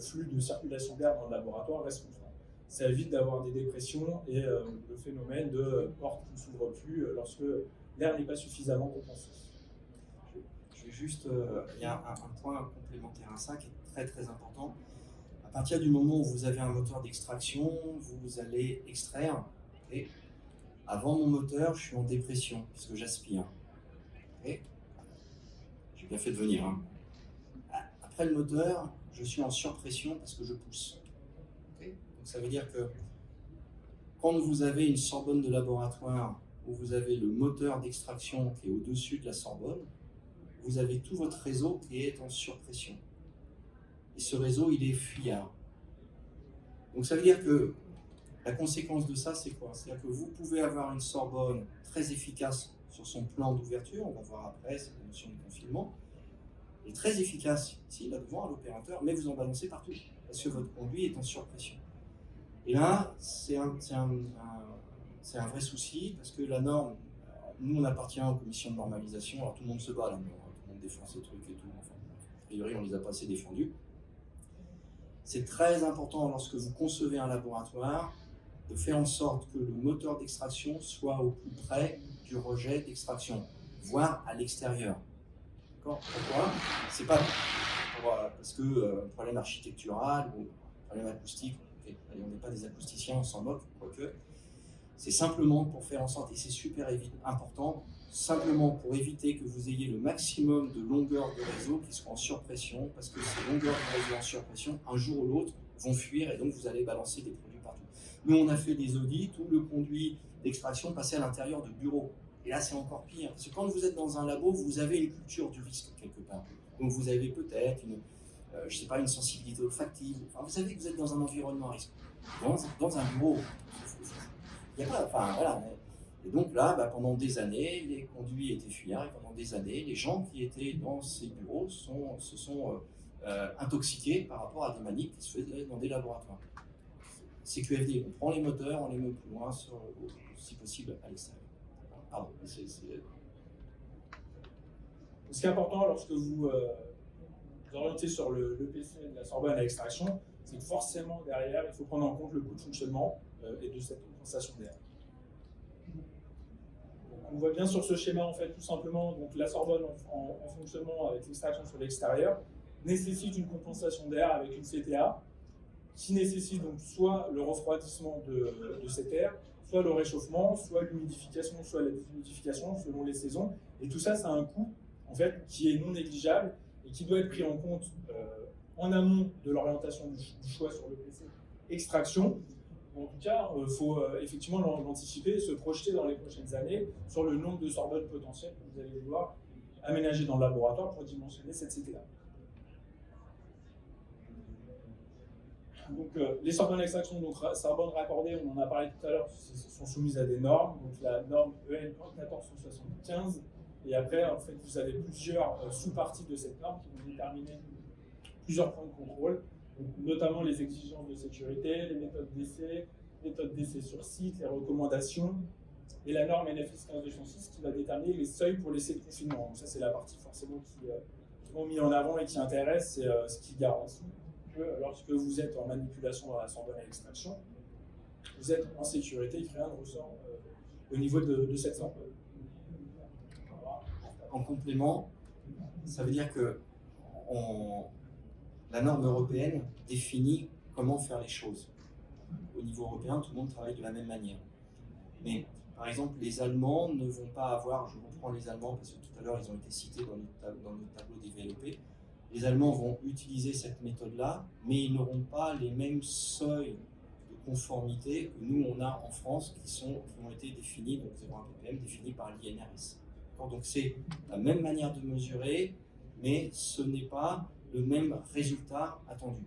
flux de circulation d'air dans le laboratoire reste constant. Ça évite d'avoir des dépressions et le phénomène de porte qui ne s'ouvre plus lorsque l'air n'est pas suffisamment compensé. Je vais juste, il y a un point complémentaire à ça qui est très très important. À partir du moment où vous avez un moteur d'extraction, vous allez extraire. Et avant mon moteur, je suis en dépression puisque j'aspire. Et j'ai bien fait de venir. Hein. Après le moteur, je suis en surpression parce que je pousse. Ça veut dire que quand vous avez une Sorbonne de laboratoire où vous avez le moteur d'extraction qui est au-dessus de la Sorbonne, vous avez tout votre réseau qui est en surpression. Et ce réseau, il est fuyard. Donc ça veut dire que la conséquence de ça, c'est quoi? C'est-à-dire que vous pouvez avoir une Sorbonne très efficace sur son plan d'ouverture, on va voir après, c'est la notion de confinement, et très efficace ici, là devant, à l'opérateur, mais vous en balancez partout, parce que votre conduit est en surpression. Et là, c'est un vrai souci parce que la norme, nous on appartient aux commissions de normalisation, alors tout le monde se bat là, tout le monde défend ces trucs et tout, enfin, a priori on les a pas assez défendus. C'est très important lorsque vous concevez un laboratoire de faire en sorte que le moteur d'extraction soit au plus près du rejet d'extraction, voire à l'extérieur. D'accord? Pourquoi? C'est pas parce que problème architectural ou problème acoustique. On n'est pas des acousticiens, on s'en moque, quoique. C'est simplement pour faire en sorte, et c'est super important, simplement pour éviter que vous ayez le maximum de longueur de réseau qui soit en surpression, parce que ces longueurs de réseau en surpression, un jour ou l'autre, vont fuir et donc vous allez balancer des produits partout. Nous, on a fait des audits où le conduit d'extraction passait à l'intérieur de bureaux. Et là, c'est encore pire, parce que quand vous êtes dans un labo, vous avez une culture du risque quelque part. Donc vous avez peut-être je sais pas, une sensibilité olfactive. Enfin, vous savez que vous êtes dans un environnement à risque. Dans un bureau, il n'y a pas. Enfin, voilà. Et donc là, pendant des années, les conduits étaient fuyards et pendant des années, les gens qui étaient dans ces bureaux se sont intoxiqués par rapport à des manips qui se faisaient dans des laboratoires. CQFD, on prend les moteurs, on les met plus loin, si possible, à l'extérieur. Pardon, Ce qui est important lorsque vous orientez sur le PC de la Sorbonne à extraction, c'est que forcément derrière, il faut prendre en compte le coût de fonctionnement et de cette compensation d'air. On voit bien sur ce schéma, en fait, tout simplement, donc la Sorbonne en fonctionnement avec l'extraction sur l'extérieur nécessite une compensation d'air avec une CTA qui nécessite donc soit le refroidissement de cet air, soit le réchauffement, soit l'humidification, soit la déshumidification selon les saisons. Et tout ça, ça a un coût en fait, qui est non négligeable et qui doit être pris en compte en amont de l'orientation du choix sur le PC extraction. En tout cas, il faut effectivement l'anticiper et se projeter dans les prochaines années sur le nombre de Sorbonnes potentielles que vous allez vouloir aménager dans le laboratoire pour dimensionner cette CTA. Donc, les Sorbonnes d'extraction, donc Sorbonne raccordées, on en a parlé tout à l'heure, sont soumises à des normes. Donc la norme EN 1475. Et après, en fait, vous avez plusieurs sous-parties de cette norme qui vont déterminer plusieurs points de contrôle, donc, notamment les exigences de sécurité, les méthodes d'essai sur site, les recommandations, et la norme NFS 15206 qui va déterminer les seuils pour l'essai de confinement. Donc ça, c'est la partie forcément qui est mis en avant et qui intéresse, c'est ce qui garantit que lorsque vous êtes en manipulation dans la Sorbonne à l'extraction, vous êtes en sécurité et que rien ne ressort au niveau de cette Sorbonne. En complément, ça veut dire que la norme européenne définit comment faire les choses. Au niveau européen, tout le monde travaille de la même manière. Mais par exemple, les Allemands ne vont pas avoir, je reprends les Allemands parce que tout à l'heure ils ont été cités dans notre tableau développé, les Allemands vont utiliser cette méthode-là, mais ils n'auront pas les mêmes seuils de conformité que nous on a en France qui ont été définis, donc 0,1 ppm, définis par l'INRS. Donc c'est la même manière de mesurer, mais ce n'est pas le même résultat attendu.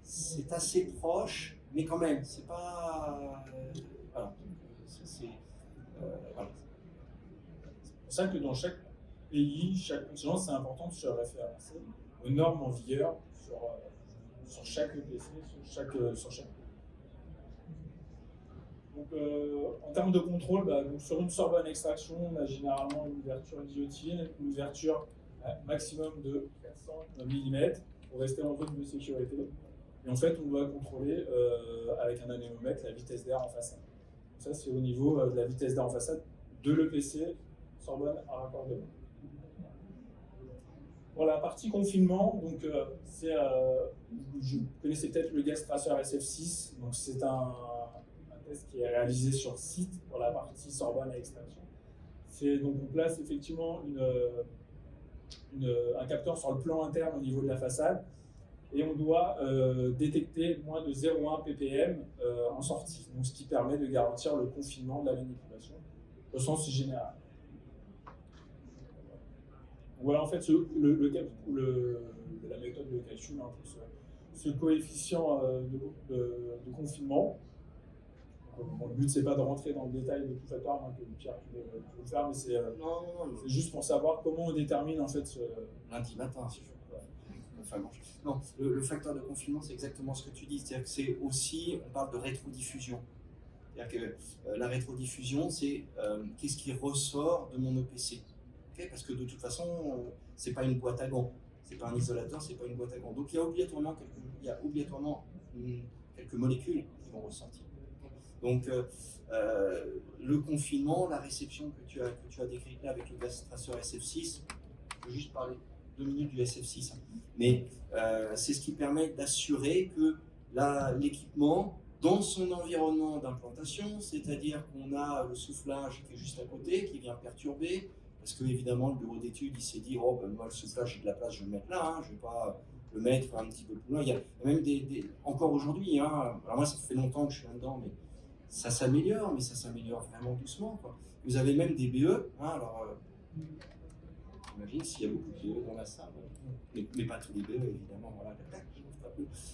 C'est assez proche, mais quand même, c'est pas... voilà. Voilà. C'est pour ça que dans chaque pays, chaque continent, c'est important de se référencer aux normes en vigueur sur chaque EPC, sur chaque. Donc, en termes de contrôle, donc sur une Sorbonne extraction, on a généralement une ouverture guillotine, une ouverture maximum de 400 mm pour rester en zone de sécurité. Et en fait, on doit contrôler avec un anémomètre la vitesse d'air en façade. Donc ça, c'est au niveau de la vitesse d'air en façade de l'EPC Sorbonne à raccordement. Pour la partie confinement, donc vous connaissez peut-être le gas tracer SF6. Donc c'est un test qui est réalisé sur site pour la partie Sorbonne à extraction. Donc on place effectivement un capteur sur le plan interne au niveau de la façade et on doit détecter moins de 0,1 ppm en sortie, donc ce qui permet de garantir le confinement de la manipulation au sens général. Voilà en fait la méthode de calcul hein, pour ce coefficient de confinement. Bon, le but c'est pas de rentrer dans le détail de tout facteur, hein, que Pierre peut le faire, mais c'est juste pour savoir comment on détermine en fait lundi matin, si je veux. Enfin, bon. Non, le facteur de confinement, c'est exactement ce que tu dis. C'est-à-dire que c'est aussi, on parle de rétrodiffusion. C'est-à-dire que la rétrodiffusion, c'est qu'est-ce qui ressort de mon EPC. Okay, parce que de toute façon, c'est pas une boîte à gants, c'est pas un isolateur, c'est pas une boîte à gants. Donc il y a obligatoirement quelques molécules qui vont ressortir. Donc le confinement, la réception que tu as décrite là avec le gas tracer SF6, je vais juste parler 2 minutes du SF6, mais c'est ce qui permet d'assurer que l'équipement, dans son environnement d'implantation, c'est-à-dire qu'on a le soufflage qui est juste à côté, qui vient perturber, parce que évidemment le bureau d'études il s'est dit oh ben moi le soufflage j'ai de la place, je vais le mettre là, hein, je ne vais pas le mettre un petit peu plus loin. Il y a même encore aujourd'hui, hein, alors moi ça fait longtemps que je suis là-dedans, mais ça s'améliore, mais ça s'améliore vraiment doucement, quoi. Vous avez même des BE, hein, alors j'imagine s'il y a beaucoup de BE dans la salle, mais pas tous les BE évidemment, voilà.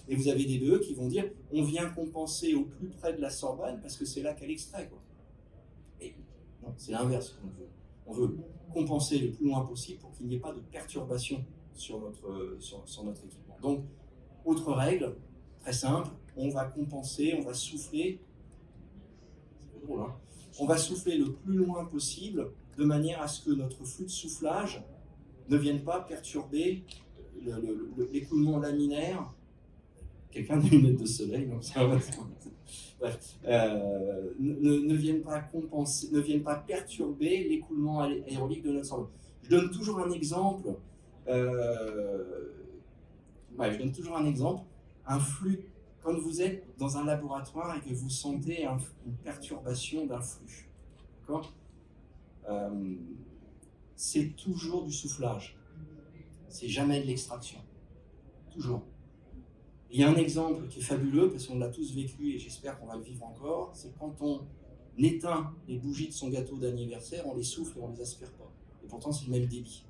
Et vous avez des BE qui vont dire on vient compenser au plus près de la Sorbonne parce que c'est là qu'elle extrait, quoi. Et non, c'est l'inverse qu'on veut. On veut compenser le plus loin possible pour qu'il n'y ait pas de perturbation sur notre équipement. Donc, autre règle, très simple, on va compenser, on va souffler, c'est drôle, hein, on va souffler le plus loin possible de manière à ce que notre flux de soufflage ne vienne pas perturber l'écoulement laminaire quelqu'un a des lunettes de soleil, donc ça va. Bref, ne viennent pas compenser, ne viennent pas perturber l'écoulement aérolique de notre sorbonne. Je donne toujours un exemple. Je donne toujours un exemple. Un flux, quand vous êtes dans un laboratoire et que vous sentez une perturbation d'un flux, d'accord, c'est toujours du soufflage. C'est jamais de l'extraction. Toujours. Il y a un exemple qui est fabuleux, parce qu'on l'a tous vécu et j'espère qu'on va le vivre encore, c'est quand on éteint les bougies de son gâteau d'anniversaire, on les souffle et on les aspire pas. Et pourtant, c'est le même débit.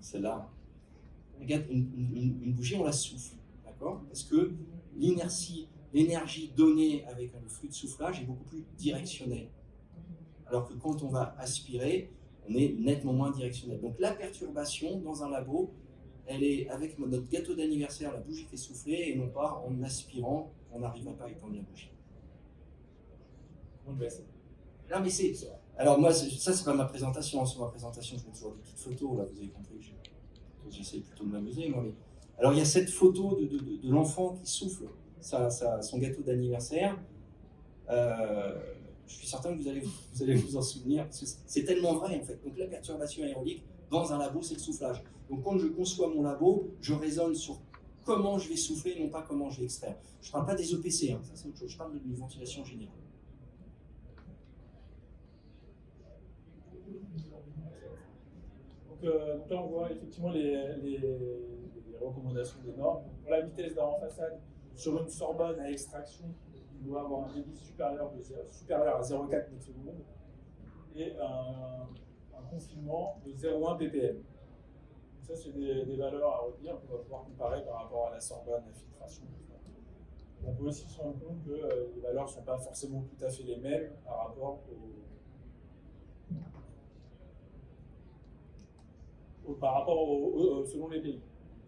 Celle-là, regarde, une bougie, on la souffle, d'accord? Parce que l'énergie donnée avec le flux de soufflage est beaucoup plus directionnelle. Alors que quand on va aspirer, on est nettement moins directionnel. Donc la perturbation dans un labo, elle est avec notre gâteau d'anniversaire, la bougie qui est soufflée, et non pas en aspirant, on n'arrivera pas à éteindre la bougie. Non, mais c'est... Alors moi, ça c'est pas ma présentation. Sur ma présentation, je mets toujours des petites photos. Là, vous avez compris que j'essaie plutôt de m'amuser. Moi, mais... Alors il y a cette photo de l'enfant qui souffle son gâteau d'anniversaire. Je suis certain que vous allez vous en souvenir, parce que c'est tellement vrai en fait. Donc la perturbation aérolique dans un labo, c'est le soufflage. Donc quand je conçois mon labo, je raisonne sur comment je vais souffler, non pas comment je vais extraire. Je ne parle pas des EPC, hein, ça c'est autre chose. Je parle d'une ventilation générale. Donc là, on voit effectivement les recommandations des normes. Pour la vitesse d'avant façade, sur une sorbonne à extraction, on doit avoir un débit supérieur à 0,4 mètres secondes et un confinement de 0,1 ppm. Donc ça, c'est des valeurs à retenir qu'on va pouvoir comparer par rapport à la sorbonne à filtration. On peut aussi se rendre compte que les valeurs ne sont pas forcément tout à fait les mêmes par rapport selon les pays.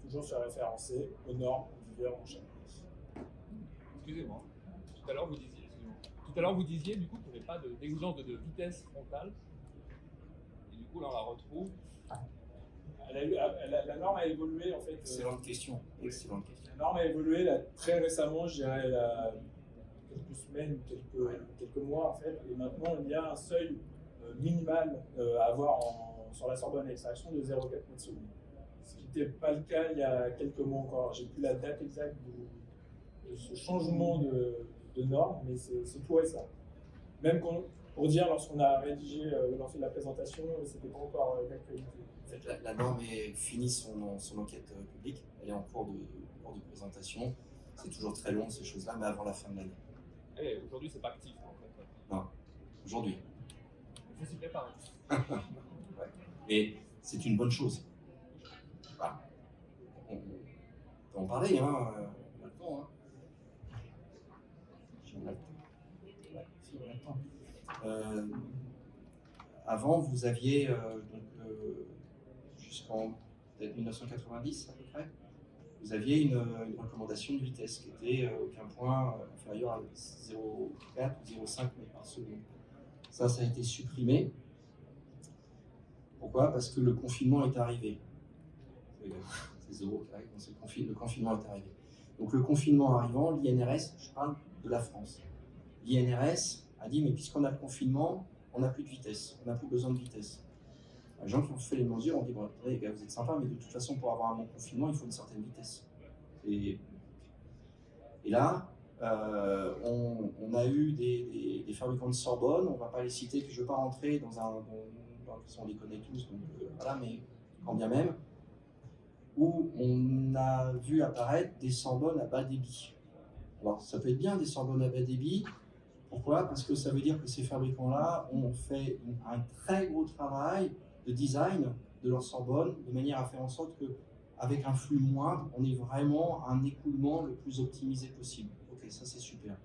Toujours se référencer aux normes en vigueur en chaque pays. Excusez-moi, tout à l'heure vous disiez du coup qu'il n'y avait pas d'exigence de vitesse frontale, et du coup là on la retrouve. La norme a évolué en fait. Excellente question. La norme a évolué là, très récemment, je dirais quelques semaines, quelques mois en fait, et maintenant il y a un seuil minimal à avoir sur la Sorbonne à extraction de 0,4 mètres secondes. Ce qui n'était pas le cas il y a quelques mois encore. J'ai plus la date exacte de ce changement de norme, mais c'est tout récent. Même pour dire, lorsqu'on a rédigé, lancé la présentation, c'était pas encore d'actualité. En fait, la norme finit son enquête publique, elle est en cours de présentation. C'est toujours très long ces choses-là, mais avant la fin de l'année. Aujourd'hui, c'est pas actif en fait. Non, aujourd'hui. Il faut s'y préparer. Ouais. Et c'est une bonne chose. Voilà. On peut en parler, hein. On a le temps, hein. Si on a le temps. Avant, vous aviez jusqu'en peut-être 1990 à peu près, vous aviez une recommandation de vitesse qui était aucun point inférieur à 0,4 ou 0,5 mètres par seconde. Ça a été supprimé. Pourquoi? Parce que le confinement est arrivé. C'est 0 qui arrive, donc le confinement est arrivé. Donc le confinement arrivant, l'INRS, je parle de la France, l'INRS a dit, mais puisqu'on a le confinement, on n'a plus de vitesse, on n'a plus besoin de vitesse. Les gens qui ont fait les mesures ont dit, bon, les gars, vous êtes sympas, mais de toute façon, pour avoir un bon confinement, il faut une certaine vitesse. Et là, on a eu des fabricants de Sorbonne, on ne va pas les citer, puis je ne veux pas rentrer on les connaît tous, donc voilà, mais quand bien même, où on a vu apparaître des Sorbonnes à bas débit. Alors, ça peut être bien des Sorbonnes à bas débit. Pourquoi? Parce que ça veut dire que ces fabricants-là ont fait un très gros travail de design de leur Sorbonne, de manière à faire en sorte qu'avec un flux moindre, on ait vraiment un écoulement le plus optimisé possible. Ok, ça c'est super.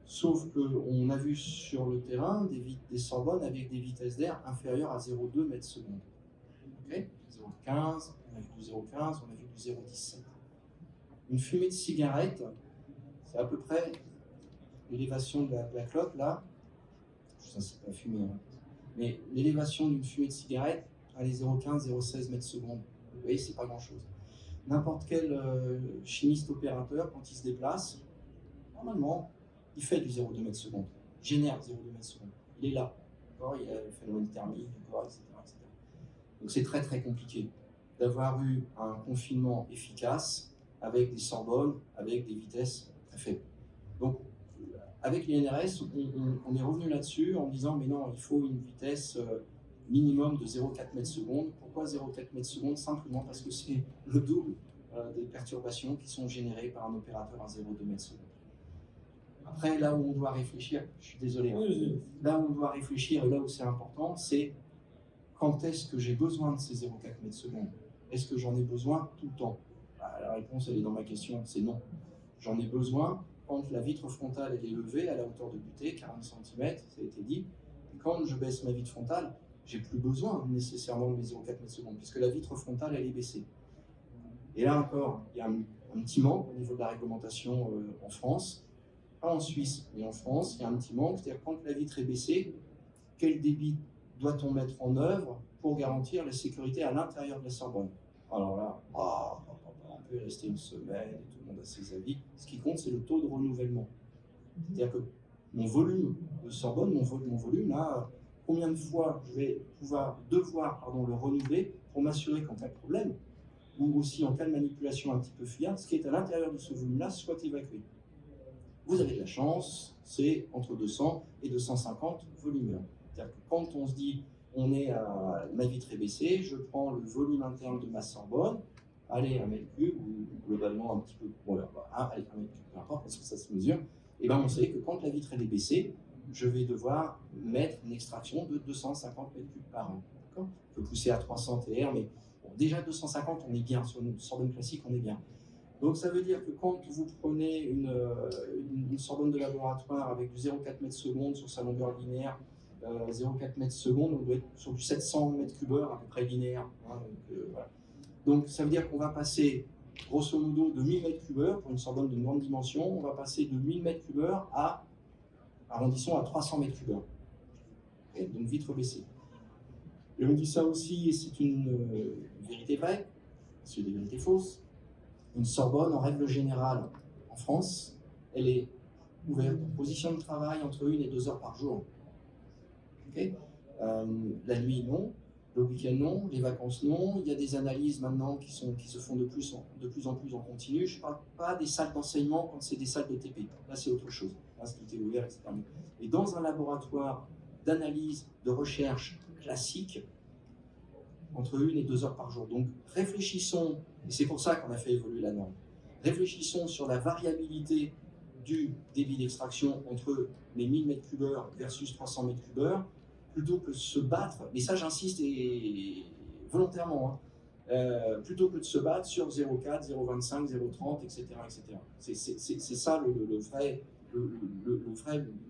Sauf qu'on a vu sur le terrain des Sorbonnes avec des vitesses d'air inférieures à 0,2 mètres secondes. Okay, 0,15, on a vu du 0,15, on a vu du 0,17. Une fumée de cigarette, c'est à peu près l'élévation de la clope, là. Ça, c'est pas fumée, hein. Mais l'élévation d'une fumée de cigarette, elle est 0,15, 0,16 mètres secondes. Vous voyez, c'est pas grand-chose. n'importe quel chimiste opérateur, quand il se déplace, normalement, il fait du 0,2 mètres secondes, il génère 0,2 mètres secondes. Il est là, d'accord, il y a le phénomène thermique, etc., etc. Donc c'est très très compliqué d'avoir eu un confinement efficace avec des Sorbonnes, avec des vitesses très faibles. Donc avec les NRS, on est revenu là-dessus en disant mais non, il faut une vitesse minimum de 0,4 mètres secondes. Pourquoi 0,4 mètres secondes? Simplement parce que c'est le double des perturbations qui sont générées par un opérateur à 0,2 mètres secondes. Après, là où on doit réfléchir, je suis désolé, hein, là où on doit réfléchir et là où c'est important, c'est quand est-ce que j'ai besoin de ces 0,4 mètres secondes? Est-ce que j'en ai besoin tout le temps? La réponse, elle est dans ma question, c'est non. J'en ai besoin quand la vitre frontale elle est levée à la hauteur de butée, 40 cm, ça a été dit. Et quand je baisse ma vitre frontale, j'ai plus besoin nécessairement de mes 0,4 mètres secondes, puisque la vitre frontale, elle est baissée. Et là encore, il y a un petit manque au niveau de la réglementation en France, pas en Suisse, mais en France, il y a un petit manque, c'est-à-dire quand la vitre est baissée, quel débit doit-on mettre en œuvre pour garantir la sécurité à l'intérieur de la Sorbonne? Alors là, on peut rester une semaine et tout le monde a ses avis. Ce qui compte, c'est le taux de renouvellement. C'est-à-dire que mon volume de Sorbonne, mon volume, là, combien de fois je vais devoir le renouveler pour m'assurer qu'en cas de problème, ou aussi en cas de manipulation un petit peu fuyante, ce qui est à l'intérieur de ce volume-là soit évacué. Vous avez de la chance, c'est entre 200 et 250 volumeurs. C'est-à-dire que quand on se dit, on est à ma vitre est baissée, je prends le volume interne de ma Sorbonne, allez, 1 mètre cube, ou globalement un petit peu, allez, 1 mètre cube, peu importe, parce que ça se mesure, et bien on sait que quand la vitre elle est baissée, je vais devoir mettre une extraction de 250 mètres cubes par an. On peut pousser à 300 TR, mais bon, déjà 250, on est bien, sur une Sorbonne classique, on est bien. Donc ça veut dire que quand vous prenez une Sorbonne de laboratoire avec du 0,4 mètres secondes sur sa longueur linéaire, 0,4 mètres secondes, on doit être sur du 700 mètres cubeurs à peu près linéaire. Hein, voilà. Donc ça veut dire qu'on va passer grosso modo de 1000 mètres cubeurs pour une Sorbonne de grande dimension, on va passer de 1000 mètres cubeurs à, arrondissons, à 300 mètres cubeurs. Okay, donc vitre baissée. Et on dit ça aussi, et c'est une vérité vraie, c'est des vérités fausses. Une Sorbonne, en règle générale, en France, elle est ouverte en position de travail entre 1 et 2 heures par jour. Okay, la nuit, non. Le week-end, non. Les vacances, non. Il y a des analyses maintenant qui se font de plus en plus en continu. Je ne parle pas des salles d'enseignement quand c'est des salles de TP. Là, c'est autre chose. Là, c'est tout est ouvert, etc. Et dans un laboratoire d'analyse, de recherche classique, entre 1 et 2 heures par jour. Donc, réfléchissons, et c'est pour ça qu'on a fait évoluer la norme, réfléchissons sur la variabilité du débit d'extraction entre les 1000 mètres cubeurs versus 300 mètres cubeurs, plutôt que de se battre, mais ça j'insiste et volontairement, plutôt que de se battre sur 0,4, 0,25, 0,30, etc. C'est ça le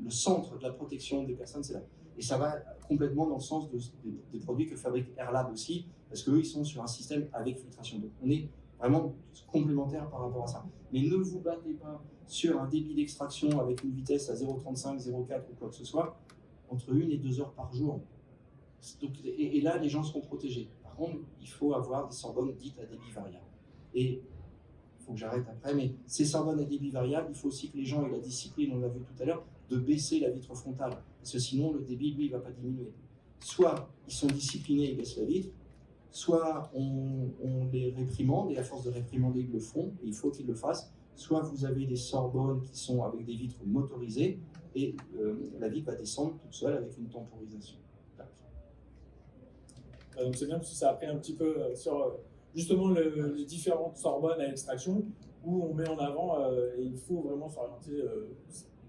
centre de la protection des personnes, c'est là. Et ça va complètement dans le sens des produits que fabrique Airlab aussi, parce qu'eux, ils sont sur un système avec filtration. Donc on est vraiment complémentaires par rapport à ça. Mais ne vous battez pas sur un débit d'extraction avec une vitesse à 0,35, 0,4 ou quoi que ce soit, entre 1 et 2 heures par jour. Donc, et là, les gens seront protégés. Par contre, il faut avoir des Sorbonnes dites à débit variable. Et il faut que j'arrête après, mais ces Sorbonnes à débit variable, il faut aussi que les gens aient la discipline, on l'a vu tout à l'heure, de baisser la vitre frontale. Parce que sinon, le débit, lui, il ne va pas diminuer. Soit ils sont disciplinés, ils baissent la vitre, soit on les réprimande, et à force de réprimander, ils le font, et il faut qu'ils le fassent. Soit vous avez des Sorbonnes qui sont avec des vitres motorisées, et la vitre va descendre toute seule avec une temporisation. Donc c'est bien parce que ça a pris un petit peu sur justement les différentes Sorbonnes à extraction, où on met en avant, et il faut vraiment s'orienter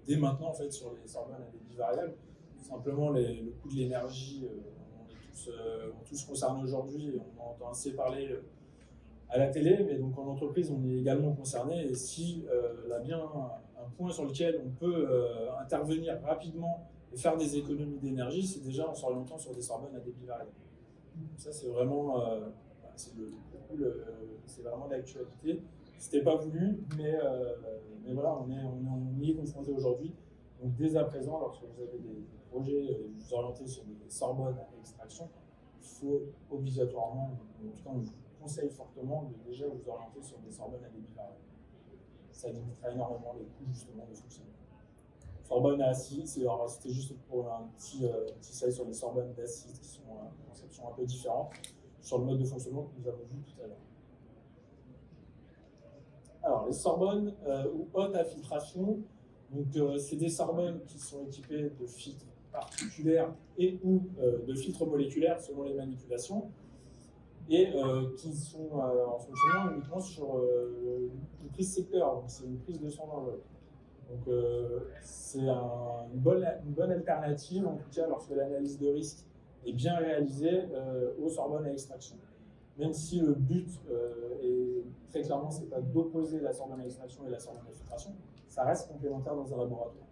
dès maintenant en fait, sur les Sorbonnes à débit variable. Tout simplement le coût de l'énergie, on est tous concernés aujourd'hui, on en entend assez parler à la télé, mais donc en entreprise on est également concerné, et si là bien un point sur lequel on peut intervenir rapidement et faire des économies d'énergie, c'est déjà en s'orientant sur des Sorbonnes à débit variable. Ça c'est vraiment c'est vraiment d'actualité. C'était pas voulu, mais voilà, on y est confronté aujourd'hui. Donc dès à présent, lorsque vous avez des projets, vous orientez sur des Sorbonnes à extraction, il faut obligatoirement, en tout cas on vous conseille fortement de déjà vous orienter sur des Sorbonne à débit variable. Ça limitera énormément les coûts justement de fonctionnement. Sorbonne à acide, c'était juste pour un petit slide sur les Sorbonnes d'acide qui sont une conception un peu différente sur le mode de fonctionnement que nous avons vu tout à l'heure. Alors, les Sorbonnes ou haute infiltration, c'est des Sorbonnes qui sont équipées de filtres particulaires et ou de filtres moléculaires selon les manipulations et qui sont en fonctionnement uniquement sur une prise secteur, donc c'est une prise de 100 enveloppe. Donc c'est une bonne alternative, en tout cas lorsque l'analyse de risque est bien réalisée aux Sorbonne à extraction. Même si le but est très clairement, c'est pas d'opposer la Sorbonne à extraction et la Sorbonne à filtration, ça reste complémentaire dans un laboratoire.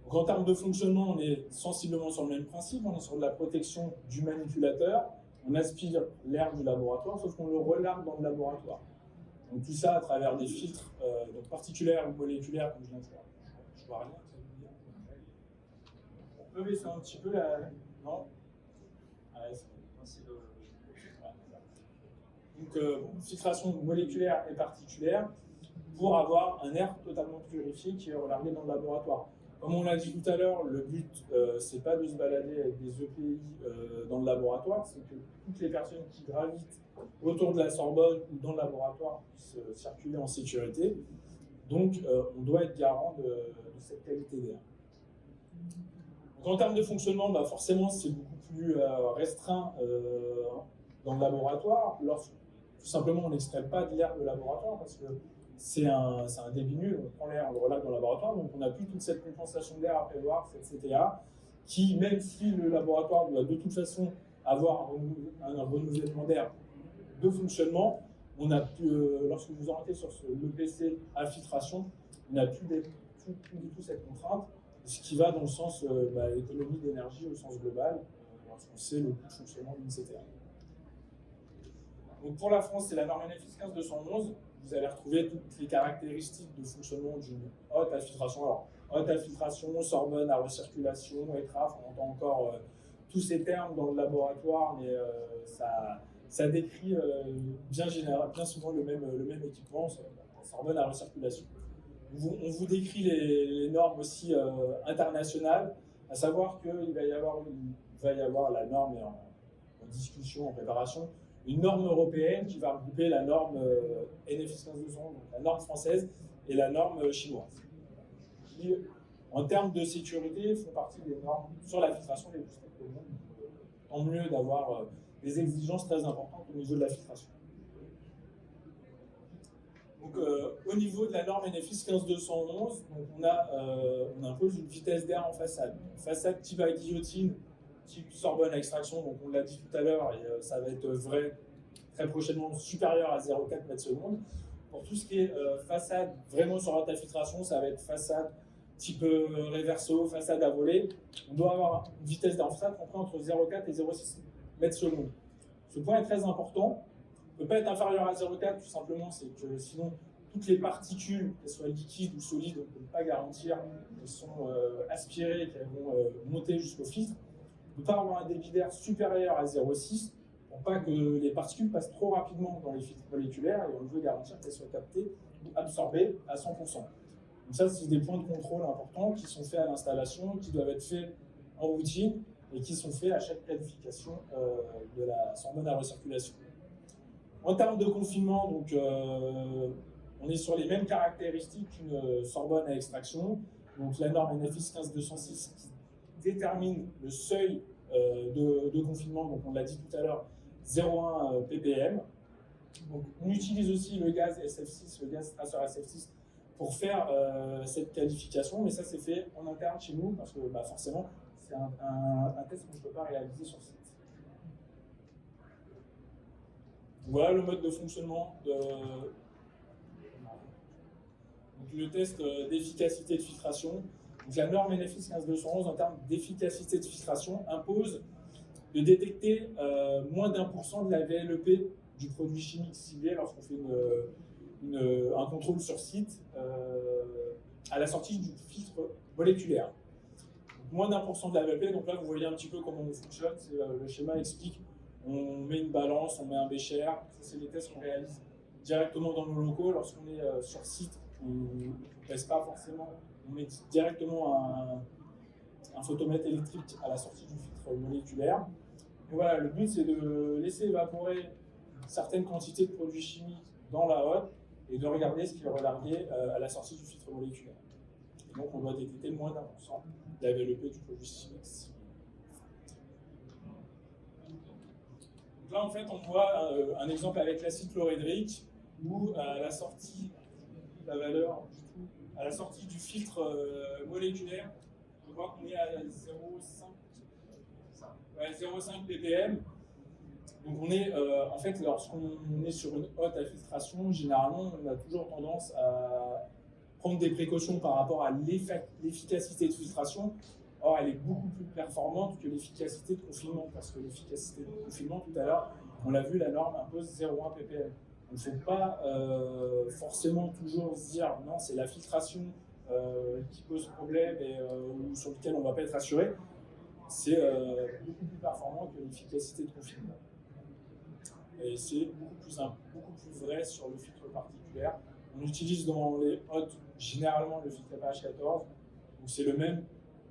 Donc en termes de fonctionnement, on est sensiblement sur le même principe, on est sur de la protection du manipulateur, on aspire l'air du laboratoire, sauf qu'on le relargue dans le laboratoire. Donc tout ça à travers des filtres donc particulaires ou moléculaires, comme je viens de faire. Je vois rien. On peut baisser un petit peu la... Non Donc filtration moléculaire et particulière pour avoir un air totalement purifié qui est relargué dans le laboratoire. Comme on l'a dit tout à l'heure, le but, c'est pas de se balader avec des EPI dans le laboratoire, c'est que toutes les personnes qui gravitent autour de la Sorbonne ou dans le laboratoire puissent circuler en sécurité. Donc, on doit être garant de cette qualité d'air. En termes de fonctionnement, forcément, c'est beaucoup plus restreint dans le laboratoire. Tout simplement, on n'extrait pas de l'air de laboratoire parce que c'est un débit nul, on prend l'air, on le relâche dans le laboratoire, donc on n'a plus toute cette compensation d'air à prévoir, cette CTA, qui, même si le laboratoire doit de toute façon avoir un renouvellement d'air de fonctionnement, on a pu, lorsque vous orientez sur l'EPC à filtration, on n'a plus du tout cette contrainte, ce qui va dans le sens économie d'énergie au sens global, lorsqu'on sait le coût de fonctionnement d'une CTA. Donc pour la France, c'est la norme NFIS 15211. Vous allez retrouver toutes les caractéristiques de fonctionnement d'une haute infiltration. Alors, haute infiltration, Sorbonne à recirculation, ETRAF, on entend encore tous ces termes dans le laboratoire, mais ça décrit bien souvent le même équipement, Sorbonne à recirculation. On vous décrit les normes aussi internationales, à savoir qu'il va y avoir la norme en discussion, en préparation, une norme européenne qui va regrouper la norme NFIS 15211, donc la norme française, et la norme chinoise, qui, en termes de sécurité, font partie des normes sur la filtration les plus strictes au monde. Tant mieux d'avoir des exigences très importantes au niveau de la filtration. Donc, au niveau de la norme NFIS 15211, on impose une vitesse d'air en façade. Façade type à guillotine, type Sorbonne à extraction, donc on l'a dit tout à l'heure, et ça va être vrai très prochainement, supérieur à 0,4 m/s. Pour tout ce qui est façade vraiment sur haute infiltration, ça va être façade type reverso, façade à voler. On doit avoir une vitesse d'air en façade comprise entre 0,4 et 0,6 m/s. Ce point est très important. Il ne peut pas être inférieur à 0,4, tout simplement, c'est que sinon, toutes les particules, qu'elles soient liquides ou solides, on ne peut pas garantir qu'elles sont aspirées et qu'elles vont monter jusqu'au filtre. On ne peut pas avoir un débit d'air supérieur à 0,6 pour pas que les particules passent trop rapidement dans les filtres moléculaires et on veut garantir qu'elles soient captées ou absorbées à 100%. Donc ça, c'est des points de contrôle importants qui sont faits à l'installation, qui doivent être faits en routine et qui sont faits à chaque qualification de la Sorbonne à recirculation. En termes de confinement, donc, on est sur les mêmes caractéristiques qu'une Sorbonne à extraction. Donc la norme NFIS 15206 qui détermine le seuil de confinement, donc on l'a dit tout à l'heure, 0,1 ppm. Donc on utilise aussi le gaz SF6, le gaz traceur SF6 pour faire cette qualification, mais ça c'est fait en interne chez nous parce que forcément c'est un test qu'on ne peut pas réaliser sur site. Voilà le mode de fonctionnement donc le test d'efficacité de filtration. Donc la norme NFIS 15211 en termes d'efficacité de filtration impose de détecter moins d'1% de la VLEP du produit chimique ciblé lorsqu'on fait un contrôle sur site à la sortie du filtre moléculaire. Donc, moins d'1% de la VLEP, donc là vous voyez un petit peu comment on fonctionne, le schéma explique. On met une balance, on met un bécher. Ça, c'est les tests qu'on réalise directement dans nos locaux. Lorsqu'on est sur site, on ne pèse pas forcément. On met directement un photomètre électrique à la sortie du filtre moléculaire. Et voilà, le but, c'est de laisser évaporer certaines quantités de produits chimiques dans la hotte et de regarder ce qui est relargué à la sortie du filtre moléculaire. Et donc, on doit détecter moins d'1% d'AVLEP du produit chimique. Donc là, en fait, on voit un exemple avec l'acide chlorhydrique où à la sortie, la valeur, à la sortie du filtre moléculaire, on voit qu'on est à 0,5 ppm. Donc on est, en fait, lorsqu'on est sur une hotte à filtration, généralement, on a toujours tendance à prendre des précautions par rapport à l'efficacité de filtration. Or, elle est beaucoup plus performante que l'efficacité de confinement, parce que l'efficacité de confinement, tout à l'heure, on l'a vu, la norme impose 0,1 ppm. Il ne faut pas forcément toujours se dire non, c'est la filtration qui pose problème et sur lequel on ne va pas être assuré. C'est beaucoup plus performant que l'efficacité de confinement. Et c'est beaucoup plus vrai sur le filtre particulier. On utilise dans les hottes généralement le filtre pH14, donc c'est le même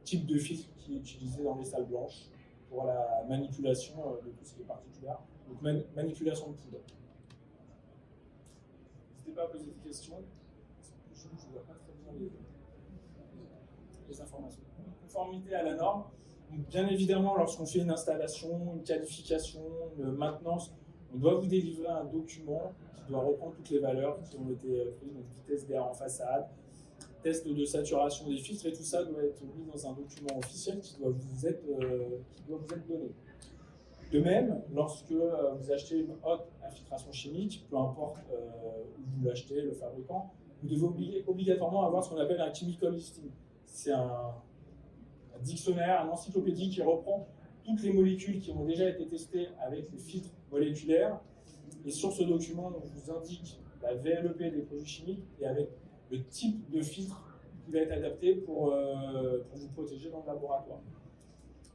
type de filtre qui est utilisé dans les salles blanches pour la manipulation de tout ce qui est particulier, donc manipulation de poudre. N'hésitez pas à poser des questions, je ne vois pas très bien les informations. Conformité à la norme. Donc, bien évidemment, lorsqu'on fait une installation, une qualification, une maintenance, on doit vous délivrer un document qui doit reprendre toutes les valeurs qui ont été prises, donc vitesse d'air en façade, test de saturation des filtres, et tout ça doit être mis dans un document officiel qui doit vous être donné. De même, lorsque vous achetez une hotte à filtration chimique, peu importe où vous l'achetez, le fabricant, vous devez obligatoirement avoir ce qu'on appelle un chemical listing. C'est un dictionnaire, une encyclopédie qui reprend toutes les molécules qui ont déjà été testées avec les filtres moléculaires. Et sur ce document, on vous indique la VLEP des produits chimiques et avec le type de filtre qui va être adapté pour vous protéger dans le laboratoire.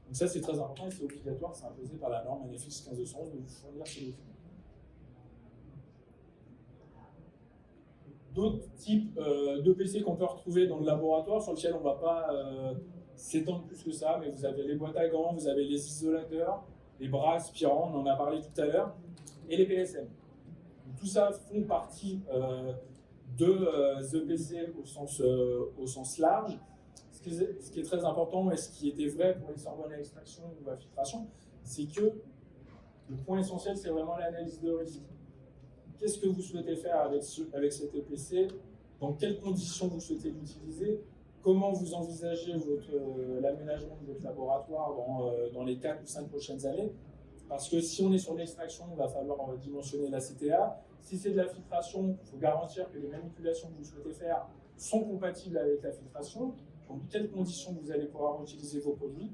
Donc ça, c'est très important et c'est obligatoire, c'est imposé par la norme NFX 1511 de vous fournir ces documents. D'autres types d'EPC qu'on peut retrouver dans le laboratoire, sur lesquels on ne va pas s'étendre plus que ça, mais vous avez les boîtes à gants, vous avez les isolateurs, les bras aspirants, on en a parlé tout à l'heure, et les PSM. Donc, tout ça font partie de EPC au sens large. Ce qui est très important et ce qui était vrai pour les sorbonnes à extraction ou à filtration, c'est que le point essentiel, c'est vraiment l'analyse de risque. Qu'est-ce que vous souhaitez faire avec cet EPC? Dans quelles conditions vous souhaitez l'utiliser? Comment vous envisagez l'aménagement de votre laboratoire dans les 4 ou 5 prochaines années? Parce que si on est sur l'extraction, il va falloir dimensionner la CTA. Si c'est de la filtration, il faut garantir que les manipulations que vous souhaitez faire sont compatibles avec la filtration. Dans quelles conditions vous allez pouvoir utiliser vos produits.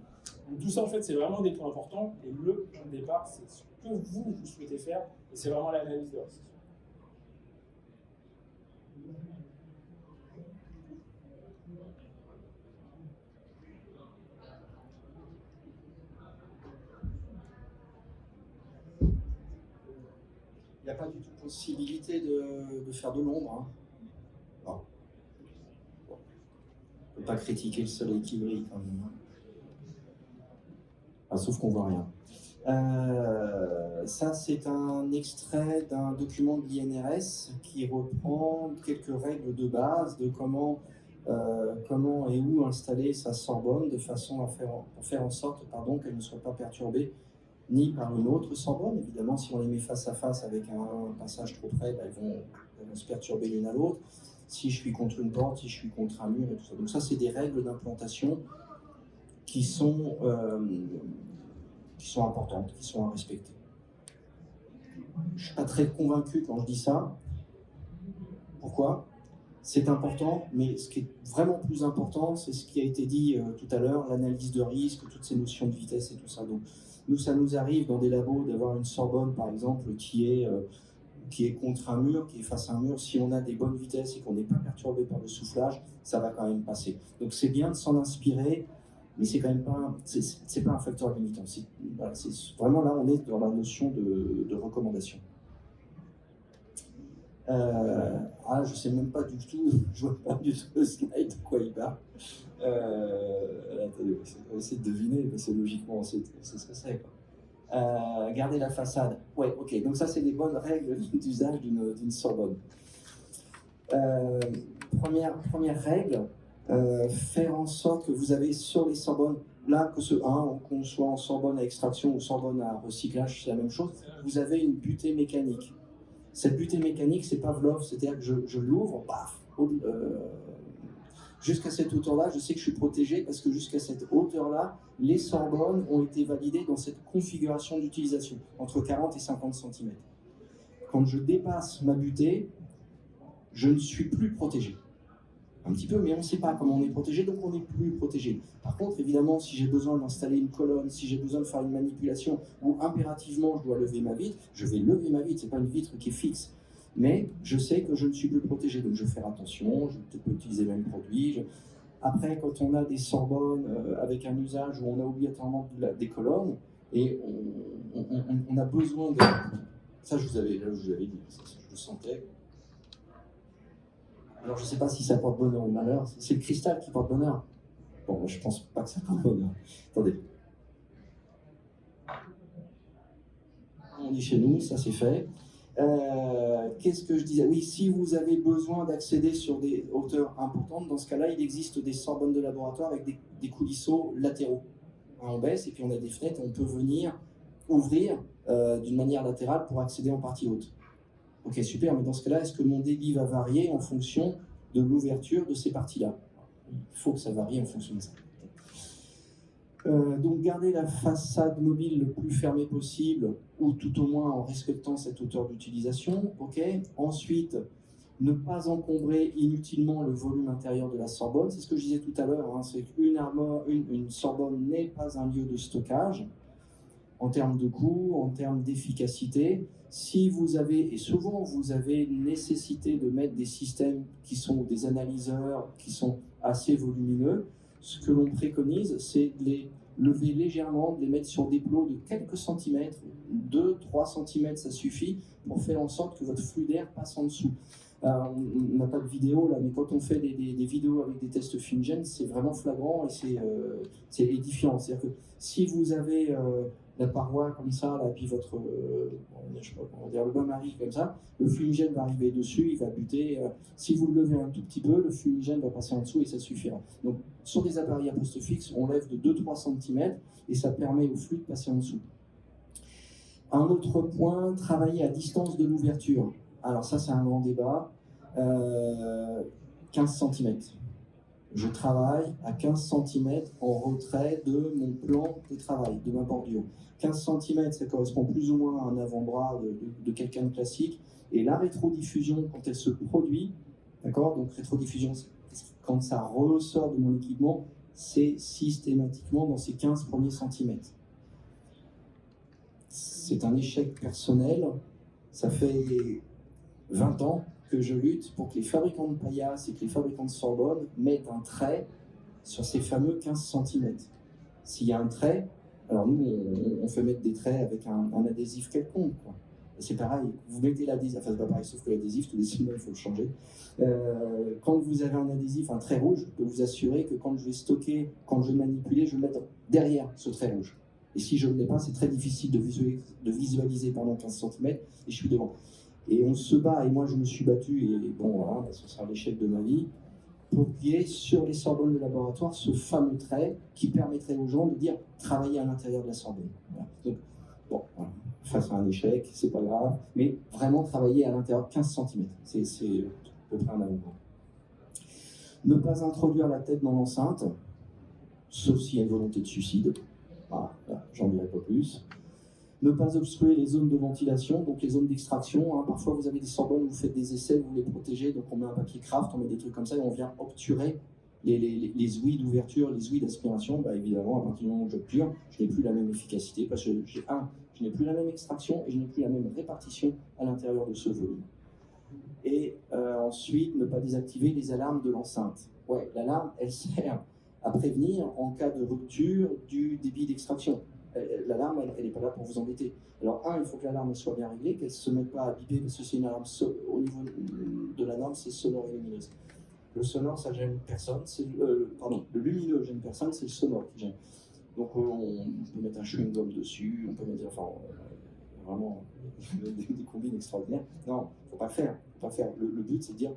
Donc, tout ça, en fait, c'est vraiment des points importants. Et le point de départ, c'est ce que vous souhaitez faire. Et c'est vraiment l'analyse de risque. Il n'y a pas du tout possibilité de faire de l'ombre. Hein. Non. Bon. On ne peut pas critiquer le soleil qui brille quand même. Enfin, sauf qu'on ne voit rien. Ça, c'est un extrait d'un document de l'INRS qui reprend quelques règles de base de comment et où installer sa sorbonne de façon à faire en sorte qu'elle ne soit pas perturbée ni par une autre sorbonne. Évidemment, si on les met face à face avec un passage trop près, elles vont se perturber l'une à l'autre. Si je suis contre une porte, si je suis contre un mur et tout ça. Donc ça, c'est des règles d'implantation qui sont importantes, qui sont à respecter. Je ne suis pas très convaincu quand je dis ça. Pourquoi ? C'est important, mais ce qui est vraiment plus important, c'est ce qui a été dit tout à l'heure, l'analyse de risque, toutes ces notions de vitesse et tout ça. Donc, nous, ça nous arrive dans des labos d'avoir une sorbonne, par exemple, qui est contre un mur, qui est face à un mur. Si on a des bonnes vitesses et qu'on n'est pas perturbé par le soufflage, ça va quand même passer. Donc, c'est bien de s'en inspirer mais c'est quand même pas, c'est pas un facteur limitant. Voilà, vraiment là, on est dans la notion de recommandation. Je sais même pas du tout, je vois pas du tout le slide de quoi il parle. Attendez, on va essayer de deviner, parce que logiquement, c'est ce que c'est, quoi. Garder la façade. Ouais, ok. Donc ça, c'est des bonnes règles d'usage d'une Sorbonne. Première règle, faire en sorte que vous avez sur les Sorbonnes, là, qu'on soit en Sorbonne à extraction ou Sorbonne à recyclage, c'est la même chose, vous avez une butée mécanique. Cette butée mécanique, c'est Pavlov, c'est-à-dire que je l'ouvre, paf, jusqu'à cette hauteur-là, je sais que je suis protégé parce que jusqu'à cette hauteur-là, les Sorbonnes ont été validées dans cette configuration d'utilisation, entre 40 et 50 cm. Quand je dépasse ma butée, je ne suis plus protégé. Un petit peu, mais on ne sait pas comment on est protégé, donc on n'est plus protégé. Par contre, évidemment, si j'ai besoin d'installer une colonne, si j'ai besoin de faire une manipulation, ou impérativement je dois lever ma vitre, je vais lever ma vitre, ce n'est pas une vitre qui est fixe. Mais je sais que je ne suis plus protégé, donc je vais faire attention, je vais peut-être utiliser le même produit. Après, quand on a des Sorbonnes avec un usage où on a obligatoirement des colonnes, et on a besoin de... Ça, je vous avais dit, je le sentais. Alors, je ne sais pas si ça porte bonheur ou malheur. C'est le cristal qui porte bonheur. Bon, moi, je ne pense pas que ça porte bonheur. Attendez. On dit chez nous, ça c'est fait. Qu'est-ce que je disais? Oui, si vous avez besoin d'accéder sur des hauteurs importantes, dans ce cas-là, il existe des Sorbonnes de laboratoire avec des coulisseaux latéraux. On baisse et puis on a des fenêtres, on peut venir ouvrir d'une manière latérale pour accéder en partie haute. Ok, super, mais dans ce cas-là, est-ce que mon débit va varier en fonction de l'ouverture de ces parties-là? Il faut que ça varie en fonction de ça. Donc garder la façade mobile le plus fermée possible, ou tout au moins en respectant cette hauteur d'utilisation. Ok. Ensuite, ne pas encombrer inutilement le volume intérieur de la Sorbonne. C'est ce que je disais tout à l'heure, hein, c'est qu'une Sorbonne n'est pas un lieu de stockage en termes de coût, en termes d'efficacité. Si vous avez, et souvent vous avez une nécessité de mettre des systèmes qui sont des analyseurs qui sont assez volumineux, ce que l'on préconise, c'est de les lever légèrement, de les mettre sur des plots de quelques centimètres, 2-3 cm, ça suffit pour faire en sorte que votre flux d'air passe en dessous. On n'a pas de vidéo là, mais quand on fait des vidéos avec des tests FumeGen, c'est vraiment flagrant et c'est édifiant. C'est-à-dire que si vous avez la paroi comme ça, là, puis votre, je sais pas comment dire, le bain-marie comme ça, le FumeGen va arriver dessus, il va buter. Si vous le levez un tout petit peu, le FumeGen va passer en dessous et ça suffira. Donc sur des appareils à poste fixe, on lève de 2-3 cm et ça permet au flux de passer en dessous. Un autre point, travailler à distance de l'ouverture. Alors ça, c'est un grand débat. 15 cm. Je travaille à 15 cm en retrait de mon plan de travail, de ma bordure. 15 cm, ça correspond plus ou moins à un avant-bras de quelqu'un de classique. Et la rétrodiffusion, quand elle se produit, d'accord, donc rétrodiffusion, quand ça ressort de mon équipement, c'est systématiquement dans ces 15 premiers centimètres. C'est un échec personnel. Ça fait 20 ans que je lutte pour que les fabricants de paillasses et que les fabricants de Sorbonne mettent un trait sur ces fameux 15 cm. S'il y a un trait, alors nous, on fait mettre des traits avec un adhésif quelconque, quoi. C'est pareil, vous mettez l'adhésif, enfin c'est pas pareil, sauf que l'adhésif, tous les 6 mois, il faut le changer. Quand vous avez un adhésif, un trait rouge, je peux vous assurer que quand je vais stocker, quand je vais manipuler, je vais le mettre derrière ce trait rouge. Et si je ne l'ai pas, c'est très difficile de visualiser pendant 15 cm, et je suis devant. Et on se bat, et moi je me suis battu, et bon voilà, ce sera l'échec de ma vie, pour qu'il y ait sur les Sorbonnes de laboratoire ce fameux trait qui permettrait aux gens de dire travailler à l'intérieur de la Sorbonne. Voilà. Donc, bon, voilà. Face à un échec, c'est pas grave, mais vraiment travailler à l'intérieur 15 cm, c'est à peu près un avant. Ne pas introduire la tête dans l'enceinte, sauf s'il y a une volonté de suicide. Voilà, j'en dirai pas plus. Ne pas obstruer les zones de ventilation, donc les zones d'extraction. Hein. Parfois, vous avez des Sorbonnes où vous faites des essais, vous les protégez, donc on met un papier craft, on met des trucs comme ça et on vient obturer les ouïes d'ouverture, les ouïes d'aspiration. Bah, évidemment, à partir du moment où j'obture, je n'ai plus la même efficacité parce que je n'ai plus la même extraction et je n'ai plus la même répartition à l'intérieur de ce volume. Et ensuite, ne pas désactiver les alarmes de l'enceinte. Ouais, l'alarme, elle sert à prévenir en cas de rupture du débit d'extraction. L'alarme, elle n'est pas là pour vous embêter. Alors, il faut que l'alarme soit bien réglée, qu'elle ne se mette pas à biper, parce que c'est une alarme au niveau de la norme, c'est sonore et lumineuse. Le sonore, ça gêne personne. Le lumineux gêne personne, c'est le sonore qui gêne. Donc, on peut mettre un chewing-gum dessus, on peut mettre, vraiment des combines extraordinaires. Non, il ne faut pas le faire. Le but, c'est de dire,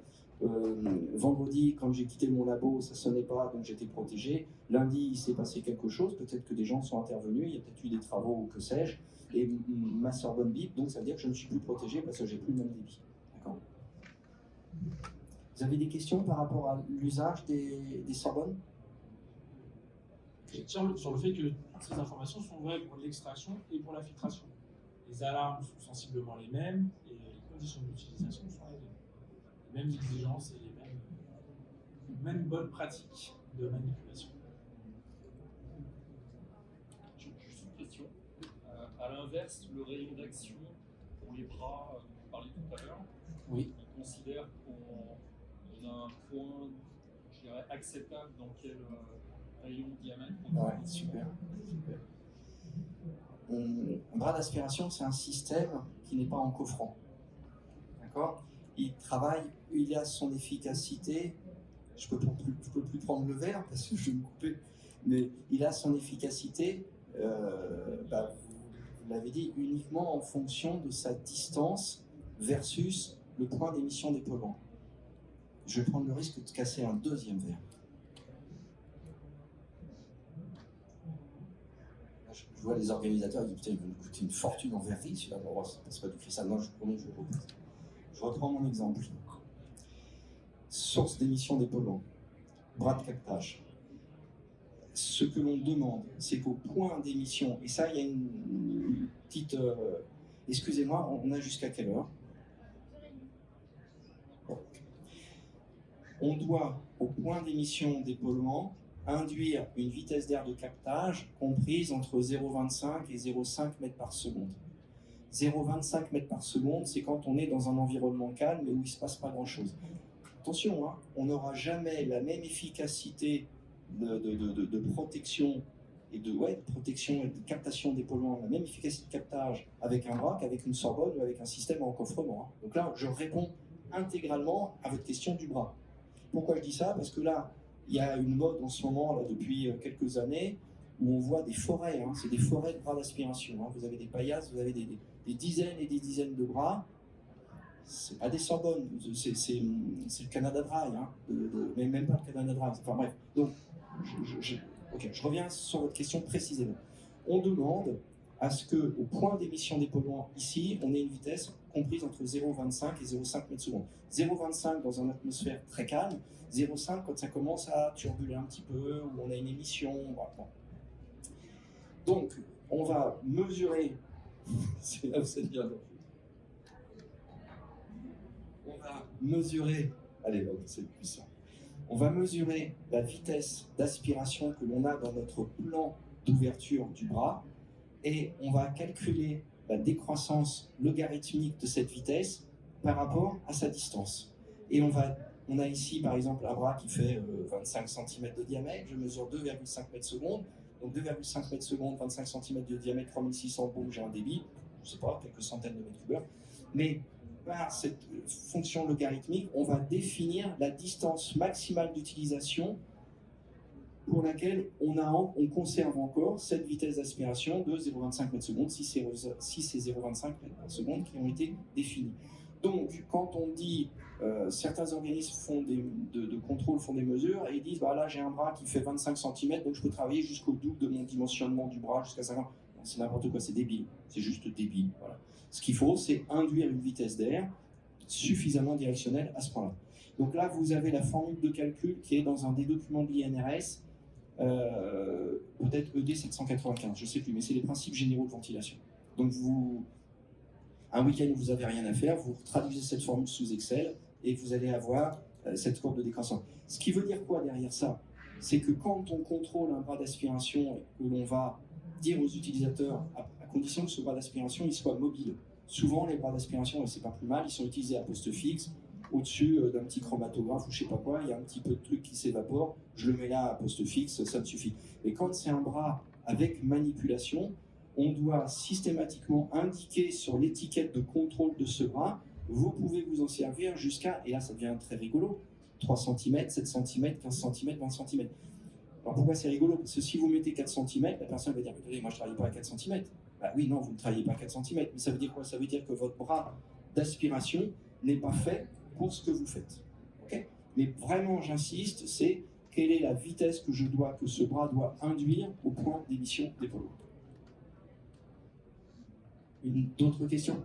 vendredi, quand j'ai quitté mon labo, ça ne sonnait pas, donc j'étais protégé. Lundi, il s'est passé quelque chose, peut-être que des gens sont intervenus, il y a peut-être eu des travaux ou que sais-je, et ma Sorbonne bip, donc ça veut dire que je ne suis plus protégé parce que j'ai plus le même débit. D'accord. Vous avez des questions par rapport à l'usage des Sorbonnes? Je tiens sur le fait que ces informations sont vraies pour l'extraction et pour la filtration. Les alarmes sont sensiblement les mêmes et les conditions d'utilisation sont les mêmes. Les mêmes exigences et les mêmes bonnes pratiques de manipulation. Juste une question. À l'inverse, le rayon d'action pour les bras, dont vous parliez tout à l'heure, oui. on considère qu'on a un point, je dirais, acceptable dans quel rayon diamètre. Ouais, super. Un bras d'aspiration, c'est un système qui n'est pas en coffrant. D'accord? Il a son efficacité. Je peux plus prendre le verre parce que je vais me couper. Mais il a son efficacité, vous l'avez dit, uniquement en fonction de sa distance versus le point d'émission des polluants. Je vais prendre le risque de casser un deuxième verre. Je vois les organisateurs, ils disent putain, il va nous coûter une fortune en verrerie, celui-là, bon, c'est pas du cristal. Non, je promets, je repose. Je reprends mon exemple. Source d'émission des polluants, bras de captage. Ce que l'on demande, c'est qu'au point d'émission, et ça, il y a une petite. Excusez-moi, on a jusqu'à quelle heure? Bon. On doit, au point d'émission des polluants, induire une vitesse d'air de captage comprise entre 0,25 et 0,5 mètres par seconde. 0,25 mètres par seconde, c'est quand on est dans un environnement calme et où il ne se passe pas grand-chose. Attention, on n'aura jamais la même efficacité de protection et de protection et de captation des polluants, la même efficacité de captage avec un bras qu'avec une Sorbonne ou avec un système en coffrement. Donc là, je réponds intégralement à votre question du bras. Pourquoi je dis ça? Parce que là, il y a une mode en ce moment, là, depuis quelques années, où on voit des forêts, c'est des forêts de bras d'aspiration. Vous avez des paillasses, vous avez des dizaines et des dizaines de bras. C'est pas des Sorbonnes, c'est le Canada Dry, mais même pas le Canada Dry. Enfin bref, donc je reviens sur votre question précisément. On demande à ce qu'au point d'émission des polluants ici, on ait une vitesse comprise entre 0,25 et 0,5 mètres secondes. 0,25 dans une atmosphère très calme, 0,5 quand ça commence à turbuler un petit peu, où on a une émission. Voilà. Donc, on va mesurer, c'est là où c'est bien. On va mesurer, allez, c'est plus ça. On va mesurer la vitesse d'aspiration que l'on a dans notre plan d'ouverture du bras et on va calculer la décroissance logarithmique de cette vitesse par rapport à sa distance. Et on a ici par exemple un bras qui fait 25 cm de diamètre, je mesure 2,5 mètres secondes, donc 2,5 mètres secondes, 25 cm de diamètre, 3600 boum, j'ai un débit, je ne sais pas, quelques centaines de mètres cubes, mais par cette fonction logarithmique, on va définir la distance maximale d'utilisation pour laquelle on conserve encore cette vitesse d'aspiration de 0,25 mètres secondes, si c'est 0,25 mètres par seconde qui ont été définis. Donc, quand on dit, certains organismes de contrôle font des mesures et ils disent, là j'ai un bras qui fait 25 cm, donc je peux travailler jusqu'au double de mon dimensionnement du bras, jusqu'à 50. C'est n'importe quoi, c'est débile, c'est juste débile. Voilà. Ce qu'il faut, c'est induire une vitesse d'air suffisamment directionnelle à ce point-là. Donc là, vous avez la formule de calcul qui est dans un des documents de l'INRS, peut-être ED 795, je ne sais plus, mais c'est les principes généraux de ventilation. Donc un week-end où vous n'avez rien à faire, vous traduisez cette formule sous Excel et vous allez avoir cette courbe de décroissance. Ce qui veut dire quoi derrière ça? C'est que quand on contrôle un bras d'aspiration et que l'on va dire aux utilisateurs, à condition que ce bras d'aspiration il soit mobile. Souvent, les bras d'aspiration, c'est pas plus mal, ils sont utilisés à poste fixe. au-dessus d'un petit chromatographe ou je sais pas quoi, il y a un petit peu de truc qui s'évapore, je le mets là à poste fixe, ça me suffit. Et quand c'est un bras avec manipulation, on doit systématiquement indiquer sur l'étiquette de contrôle de ce bras, vous pouvez vous en servir jusqu'à, et là ça devient très rigolo, 3 cm, 7 cm, 15 cm, 20 cm. Alors pourquoi c'est rigolo? Parce que si vous mettez 4 cm, la personne va dire, attendez, moi je ne travaille pas à 4 cm. Bah oui, non, vous ne travaillez pas à 4 cm. Mais ça veut dire quoi? Ça veut dire que votre bras d'aspiration n'est pas fait pour ce que vous faites. Okay? Mais vraiment, j'insiste, c'est quelle est la vitesse que ce bras doit induire au point d'émission des polluants. D'autres questions?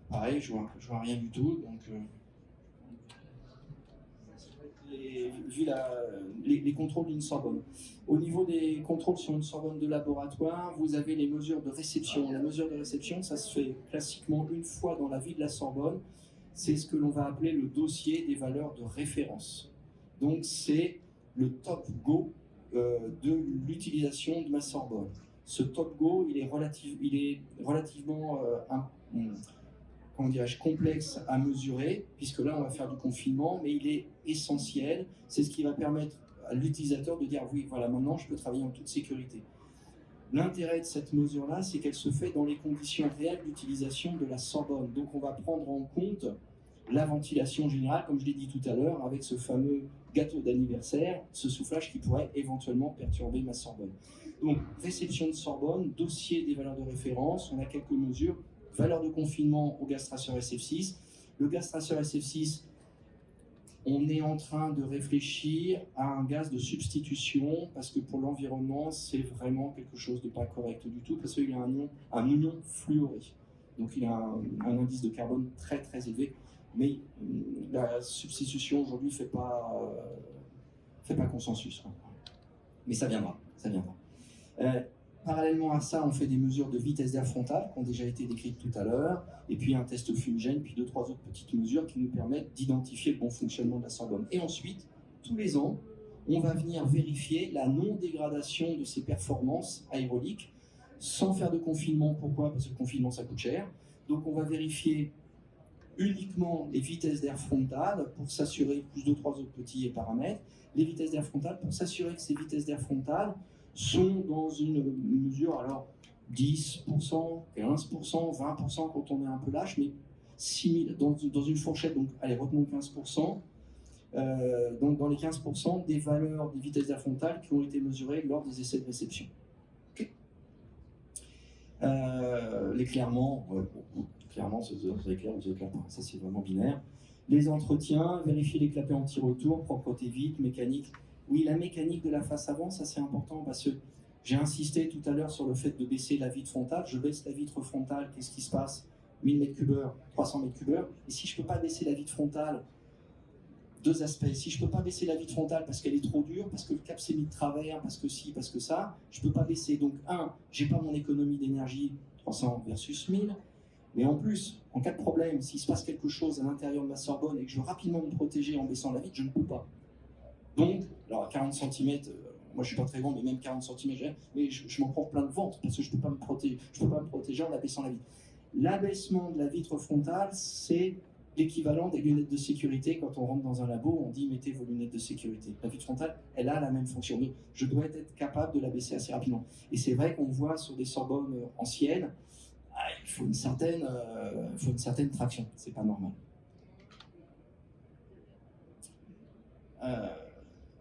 Pareil, je vois rien du tout. Donc, vu les contrôles d'une Sorbonne. Au niveau des contrôles sur une Sorbonne de laboratoire, vous avez les mesures de réception. La mesure de réception, ça se fait classiquement une fois dans la vie de la Sorbonne. C'est ce que l'on va appeler le dossier des valeurs de référence. Donc, c'est le top go de l'utilisation de ma Sorbonne. Ce top go, il est relativement comment dirais-je, complexe à mesurer, puisque là on va faire du confinement, mais il est essentiel. C'est ce qui va permettre à l'utilisateur de dire oui, voilà, maintenant je peux travailler en toute sécurité. L'intérêt de cette mesure-là, c'est qu'elle se fait dans les conditions réelles d'utilisation de la Sorbonne. Donc on va prendre en compte la ventilation générale, comme je l'ai dit tout à l'heure, avec ce fameux gâteau d'anniversaire, ce soufflage qui pourrait éventuellement perturber ma Sorbonne. Donc réception de Sorbonne, dossier des valeurs de référence, on a quelques mesures. Valeur de confinement au gaz traceur SF6. Le gaz traceur SF6, on est en train de réfléchir à un gaz de substitution parce que pour l'environnement, c'est vraiment quelque chose de pas correct du tout parce qu'il a un ion fluoré. Donc il a un indice de carbone très très élevé. Mais la substitution aujourd'hui fait pas consensus. Mais ça viendra. Parallèlement à ça, on fait des mesures de vitesse d'air frontal qui ont déjà été décrites tout à l'heure, et puis un test fumigène, puis 2-3 autres petites mesures qui nous permettent d'identifier le bon fonctionnement de la Sorbonne. Et ensuite, tous les ans, on va venir vérifier la non-dégradation de ses performances aéroliques sans faire de confinement. Pourquoi? Parce que le confinement, ça coûte cher. Donc on va vérifier uniquement les vitesses d'air frontal pour s'assurer, plus 2-3 autres petits paramètres, les vitesses d'air frontal pour s'assurer que ces vitesses d'air frontal sont dans une mesure, alors 10%, 15%, 20% quand on est un peu lâche, mais 6000, dans une fourchette, donc allez, retenons 15%, donc dans les 15% des valeurs des vitesses d'air frontale qui ont été mesurées lors des essais de réception. Okay. L'éclairement, clairement, ça éclaire ou ça éclaire pas, ça c'est vraiment binaire. Les entretiens, vérifier les clapets anti-retour, propreté vide, mécanique. Oui, la mécanique de la face avant, ça c'est important parce que j'ai insisté tout à l'heure sur le fait de baisser la vitre frontale. Je baisse la vitre frontale, qu'est-ce qui se passe? 1000 m3, 300 m3. Et si je ne peux pas baisser la vitre frontale, deux aspects. Si je ne peux pas baisser la vitre frontale parce qu'elle est trop dure, parce que le cap s'est mis de travers, parce que ci, parce que ça, je ne peux pas baisser. Donc, je n'ai pas mon économie d'énergie 300 versus 1000. Mais en plus, en cas de problème, s'il se passe quelque chose à l'intérieur de ma Sorbonne et que je veux rapidement me protéger en baissant la vitre, je ne peux pas. Donc, alors à 40 cm, moi je ne suis pas très grand, mais même 40 cm, mais je m'en prends plein de ventre parce que je ne peux pas me protéger en abaissant la vitre. L'abaissement de la vitre frontale, c'est l'équivalent des lunettes de sécurité. Quand on rentre dans un labo, on dit mettez vos lunettes de sécurité. La vitre frontale, elle a la même fonction. Mais je dois être capable de la baisser assez rapidement. Et c'est vrai qu'on voit sur des Sorbonnes anciennes, il faut une certaine traction. C'est pas normal.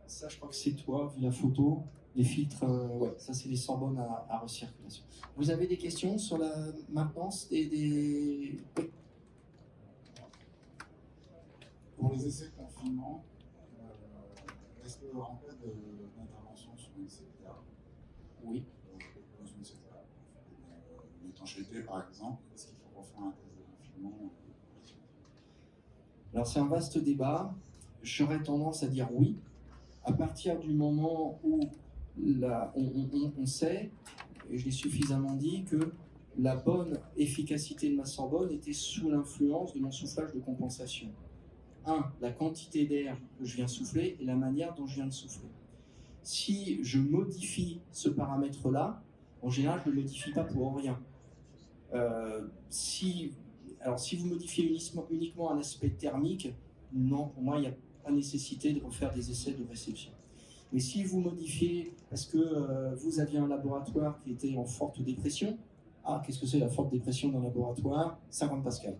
Ça, je crois que c'est toi, vu la photo. Les filtres, ouais, ça c'est les Sorbonnes à recirculation. Vous avez des questions sur la maintenance des... Oui. Pour les essais de confinement, est-ce qu'en cas d'intervention sur une CTA, oui. Dans une CTA, une étanchéité par exemple, est-ce qu'il faut refaire un test de confinement? Alors c'est un vaste débat. J'aurais tendance à dire oui. À partir du moment où on sait, et je l'ai suffisamment dit, que la bonne efficacité de ma Sorbonne était sous l'influence de mon soufflage de compensation. La quantité d'air que je viens souffler et la manière dont je viens de souffler. Si je modifie ce paramètre-là, En général, je ne le modifie pas pour rien. Si vous modifiez uniquement un aspect thermique, non, pour moi, il n'y a pas nécessité de refaire des essais de réception. Mais si vous modifiez, parce que vous aviez un laboratoire qui était en forte dépression, qu'est-ce que c'est la forte dépression dans le laboratoire? 50 pascal.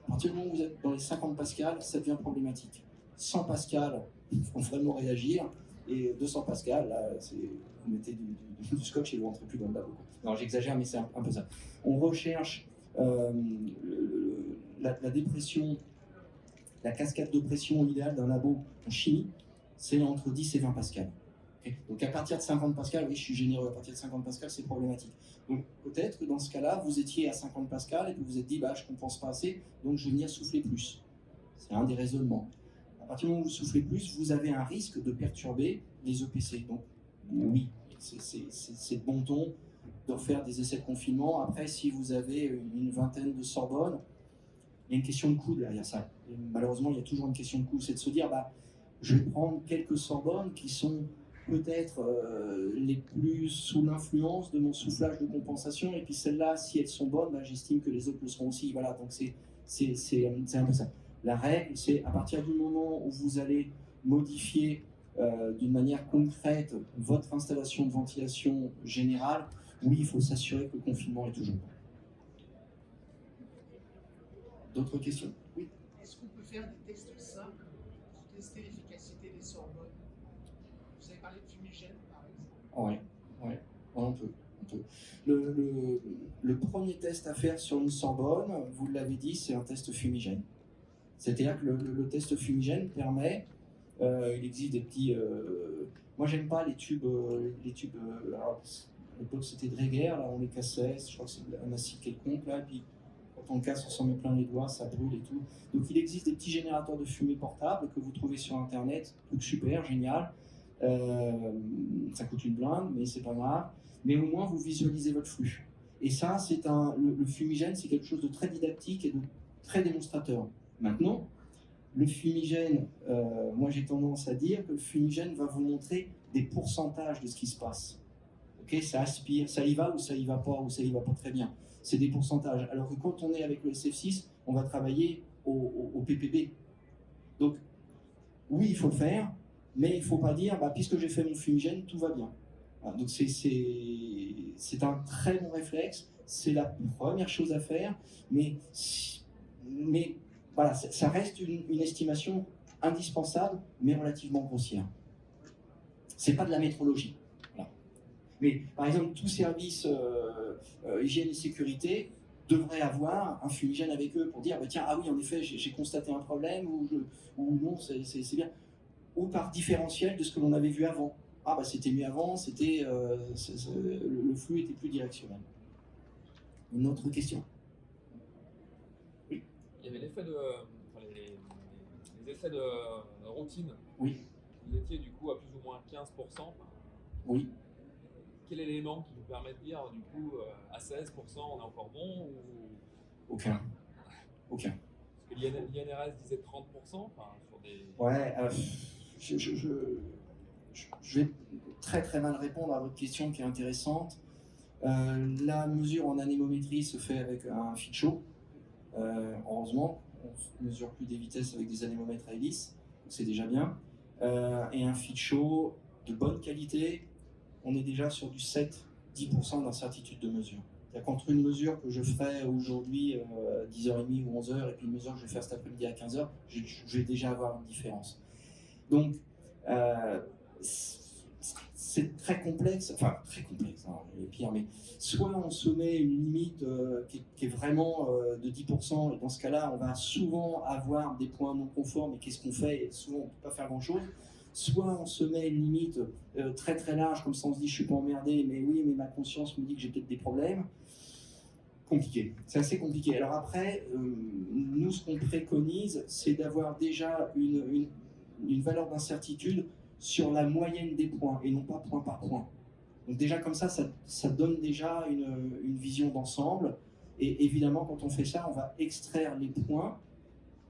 À partir du moment où vous êtes dans les 50 pascal, ça devient problématique. 100 pascal, il faut vraiment réagir, et 200 pascal, là, vous mettez du scotch et vous ne rentrez plus dans le labo. Non, j'exagère, mais c'est un peu ça. On recherche la dépression, la cascade de pression idéale d'un labo en chimie, c'est entre 10 et 20 pascal. Okay. Donc à partir de 50 pascal, oui, je suis généreux, à partir de 50 pascal, c'est problématique. Donc peut-être que dans ce cas-là, vous étiez à 50 pascal et que vous vous êtes dit, je ne compense pas assez, donc je vais venir souffler plus. C'est un des raisonnements. À partir du moment où vous soufflez plus, vous avez un risque de perturber les EPC. Donc oui, c'est de bon ton de refaire des essais de confinement. Après, si vous avez une vingtaine de Sorbonne, il y a une question de coût derrière ça. Et malheureusement, il y a toujours une question de coût. C'est de se dire, je vais prendre quelques Sorbonnes qui sont peut-être les plus sous l'influence de mon soufflage de compensation, et puis celles-là, si elles sont bonnes, j'estime que les autres le seront aussi. Voilà, donc c'est un peu ça. La règle, c'est à partir du moment où vous allez modifier d'une manière concrète votre installation de ventilation générale, oui, il faut s'assurer que le confinement est toujours bon. D'autres questions? Oui. Est-ce qu'on peut faire des tests simples pour tester l'efficacité des Sorbonnes? Vous avez parlé de fumigène, par exemple. Oui, on peut. Le premier test à faire sur une Sorbonne, vous l'avez dit, c'est un test fumigène. C'est-à-dire que le test fumigène permet, il existe des petits... moi, j'aime pas les tubes alors, à l'époque, c'était Dräger, là, on les cassait, je crois que c'est un acide quelconque, là, et puis quand on casse, on s'en met plein les doigts, ça brûle et tout. Donc il existe des petits générateurs de fumée portables que vous trouvez sur Internet, truc super, génial. Ça coûte une blinde, mais c'est pas grave. Mais au moins, vous visualisez votre flux. Et ça, le fumigène, c'est quelque chose de très didactique et de très démonstrateur. Maintenant, le fumigène, moi j'ai tendance à dire que le fumigène va vous montrer des pourcentages de ce qui se passe. Okay, ça aspire, ça y va ou ça y va pas, ou ça y va pas très bien. C'est des pourcentages. Alors que quand on est avec le SF6, on va travailler au PPB. Donc, oui, il faut le faire, mais il ne faut pas dire, puisque j'ai fait mon fumigène, tout va bien. Voilà, donc c'est un très bon réflexe, c'est la première chose à faire, mais voilà, ça reste une estimation indispensable, mais relativement grossière. C'est pas de la métrologie. Voilà. Mais par exemple, tout service hygiène et sécurité devrait avoir un fumigène avec eux pour dire, tiens, oui, en effet, j'ai constaté un problème, ou non, c'est bien. Ou par différentiel de ce que l'on avait vu avant. C'était mieux avant, le flux était plus directionnel. Une autre question? Oui. Il y avait l'effet les effets de routine. Oui. Vous étiez du coup à plus ou moins 15%. Oui. Quel élément qui vous permet de dire du coup à 16% on est encore bon ou... Aucun. Parce que l'INRS disait 30%, sur des... Ouais, je vais très très mal répondre à votre question qui est intéressante. La mesure en anémométrie se fait avec un FITCHO. Heureusement, on ne mesure plus des vitesses avec des anémomètres à hélice, donc c'est déjà bien. Et un FITCHO de bonne qualité, on est déjà sur du 7-10% d'incertitude de mesure. C'est-à-dire qu'entre une mesure que je ferai aujourd'hui à 10h30 ou 11h et puis une mesure que je vais faire cet après-midi à 15h, je vais déjà avoir une différence. Donc, c'est très complexe, il est pire, mais soit on se met une limite qui est vraiment de 10%, et dans ce cas-là, on va souvent avoir des points non conformes, et qu'est-ce qu'on fait? Et souvent, on ne peut pas faire grand-chose. Soit on se met une limite très très large, comme ça on se dit je suis pas emmerdé, mais oui, mais ma conscience me dit que j'ai peut-être des problèmes. Compliqué, c'est assez compliqué. Alors après, nous ce qu'on préconise, c'est d'avoir déjà une valeur d'incertitude sur la moyenne des points, et non pas point par point. Donc déjà comme ça donne déjà une vision d'ensemble, et évidemment quand on fait ça, on va extraire les points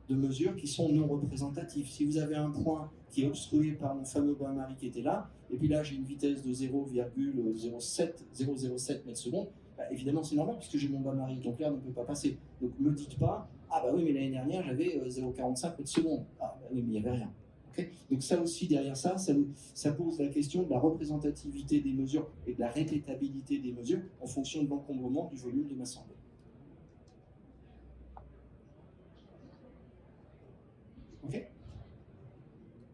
de mesures qui sont non représentatifs. Si vous avez un point qui est obstrué par mon fameux bain-marie qui était là, et puis là j'ai une vitesse de 0,007 mètres secondes, bah, évidemment c'est normal puisque j'ai mon bain-marie, donc l'air ne peut pas passer. Donc ne me dites pas, ah bah oui mais l'année dernière j'avais 0,45 mètres secondes. Ah bah oui mais il n'y avait rien. Okay, donc ça aussi, derrière ça pose la question de la représentativité des mesures et de la répétabilité des mesures en fonction de l'encombrement du volume de ma sonde. Ok.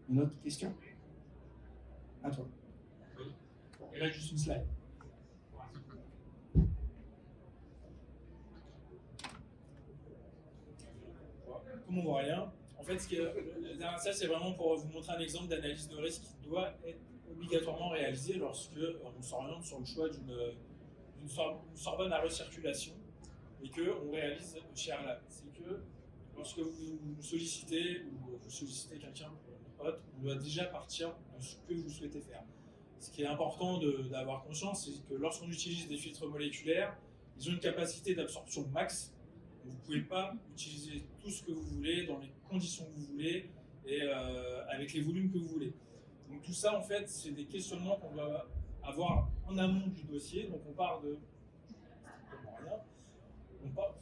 Une autre question? À toi. Il reste juste une slide. Comme on voit rien, en fait, ça c'est vraiment pour vous montrer un exemple d'analyse de risque qui doit être obligatoirement réalisé lorsque on s'oriente sur le choix d'une Sorbonne à recirculation et qu'on réalise chez Airlab. C'est que lorsque vous sollicitez ou vous sollicitez quelqu'un pour une hôte, on doit déjà partir de ce que vous souhaitez faire. Ce qui est important d'avoir conscience, c'est que lorsqu'on utilise des filtres moléculaires, ils ont une capacité d'absorption max. Vous ne pouvez pas utiliser tout ce que vous voulez, dans les conditions que vous voulez et avec les volumes que vous voulez. Donc tout ça, en fait, c'est des questionnements qu'on doit avoir en amont du dossier. Donc on part de... On part...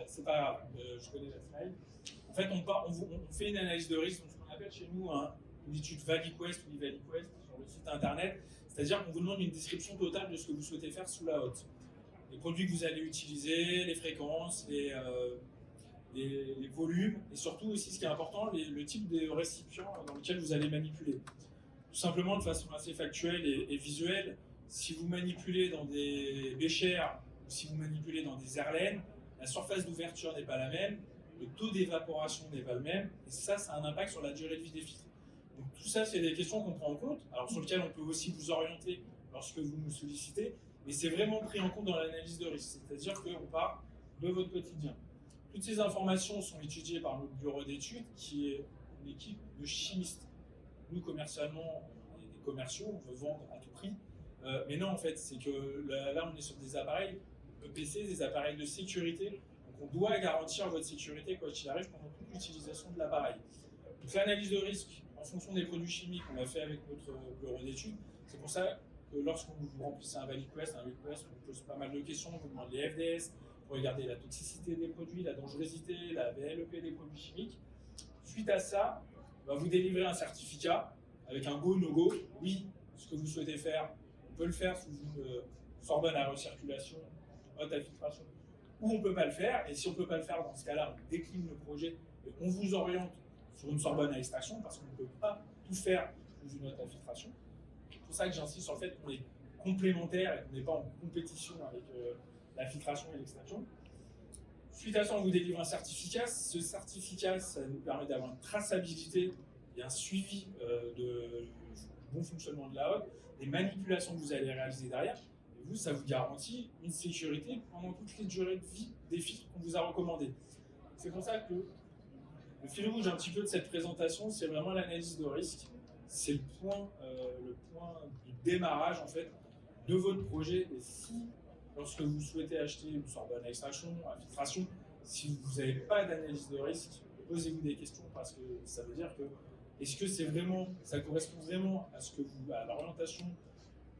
c'est pas grave, je connais la slide. En fait, on fait une analyse de risque, donc ce qu'on appelle chez nous une étude ValiQuest ou eValiQuest sur le site internet. C'est-à-dire qu'on vous demande une description totale de ce que vous souhaitez faire sous la hotte. Les produits que vous allez utiliser, les fréquences, les volumes, et surtout aussi ce qui est important, le type de récipient dans lequel vous allez manipuler. Tout simplement de façon assez factuelle et visuelle, si vous manipulez dans des béchers ou si vous manipulez dans des herlaines, la surface d'ouverture n'est pas la même, le taux d'évaporation n'est pas le même, et ça a un impact sur la durée de vie des filtres. Donc tout ça, c'est des questions qu'on prend en compte, alors sur lesquelles on peut aussi vous orienter lorsque vous nous sollicitez, mais c'est vraiment pris en compte dans l'analyse de risque, c'est-à-dire qu'on part de votre quotidien. Toutes ces informations sont étudiées par notre bureau d'études, qui est une équipe de chimistes. Nous, commercialement, on est des commerciaux, on veut vendre à tout prix, mais non, en fait, c'est que là, on est sur des appareils EPC, des appareils de sécurité, donc on doit garantir votre sécurité quoi qu'il arrive pendant toute l'utilisation de l'appareil. Donc l'analyse de risque, en fonction des produits chimiques, on l'a fait avec notre bureau d'études, c'est pour ça que lorsque vous remplissez un ValiQuest, on pose pas mal de questions, on vous demande les FDS, pour regarder la toxicité des produits, la dangerosité, la VLEP des produits chimiques. Suite à ça, on va vous délivrer un certificat avec un go, no go. Oui, ce que vous souhaitez faire, on peut le faire sous une Sorbonne à recirculation, haute à filtration, ou on ne peut pas le faire. Et si on ne peut pas le faire, dans ce cas-là, on décline le projet et on vous oriente sur une Sorbonne à extraction parce qu'on ne peut pas tout faire sous une haute à filtration. C'est pour ça que j'insiste sur le fait qu'on est complémentaire et qu'on n'est pas en compétition avec la filtration et l'extraction. Suite à ça, on vous délivre un certificat. Ce certificat, ça nous permet d'avoir une traçabilité et un suivi du bon fonctionnement de la hotte, des manipulations que vous allez réaliser derrière. Et vous, ça vous garantit une sécurité pendant toutes les durées de vie des filtres qu'on vous a recommandés. C'est pour ça que le fil rouge un petit peu de cette présentation, c'est vraiment l'analyse de risque. C'est le point du démarrage en fait de votre projet. Et si lorsque vous souhaitez acheter une Sorbonne à extraction, à filtration, si vous n'avez pas d'analyse de risque, posez-vous des questions parce que ça veut dire que est-ce que ça correspond vraiment à l'orientation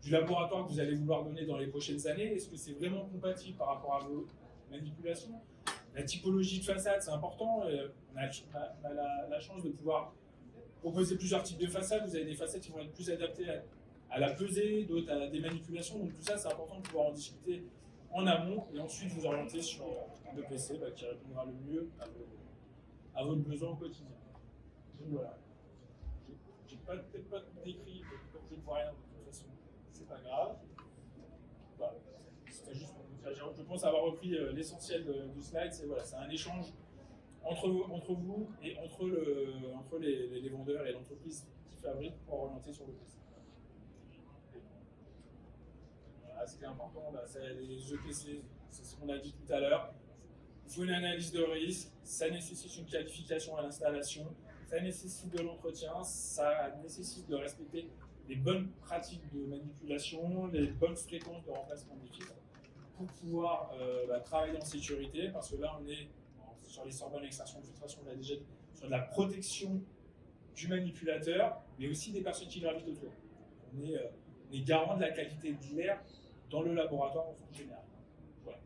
du laboratoire que vous allez vouloir donner dans les prochaines années? Est-ce que c'est vraiment compatible par rapport à vos manipulations? La typologie de façade, c'est important. On a la chance de pouvoir proposer plusieurs types de façades. Vous avez des façades qui vont être plus adaptées à la pesée, d'autres à des manipulations. Donc tout ça, c'est important de pouvoir en discuter en amont et ensuite vous orienter sur un EPC qui répondra le mieux à votre besoin au quotidien. Donc voilà. J'ai peut-être pas tout décrit, mais comme je ne vois rien de toute façon, c'est pas grave. Voilà. C'était juste pour vous dire, je pense avoir repris l'essentiel du slide. C'est un échange entre vous et entre les vendeurs et l'entreprise qui fabrique pour orienter sur l'EPC. Ce qui est important, c'est les EPC, c'est ce qu'on a dit tout à l'heure. Il faut une analyse de risque, ça nécessite une qualification à l'installation, ça nécessite de l'entretien, ça nécessite de respecter les bonnes pratiques de manipulation, les bonnes fréquences de remplacement des filtres. pour pouvoir travailler en sécurité, parce que là on est sur les Sorbonne extraction de filtration, on l'a déjà dit, sur de la protection du manipulateur, mais aussi des personnes qui gravitent autour. On est garant de la qualité de l'air dans le laboratoire en fonction générale. Voilà.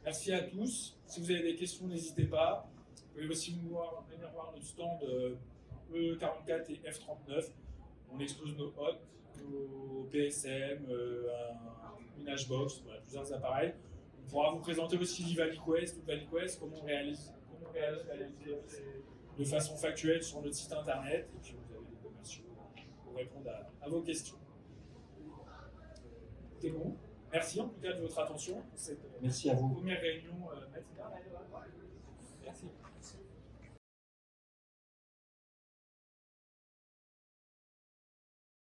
Merci à tous. Si vous avez des questions, n'hésitez pas. Vous pouvez aussi venir voir notre stand E44 et F39. On expose nos hôtes, nos PSM, une Hbox, voilà, plusieurs appareils. On pourra vous présenter aussi l'Ivaliquest, comment on réalise la réalité de façon factuelle sur notre site internet. Et puis vous avez des commerciaux pour répondre à vos questions. C'est bon. Merci en tout cas de votre attention pour cette Merci à vous. première réunion matinale. Merci.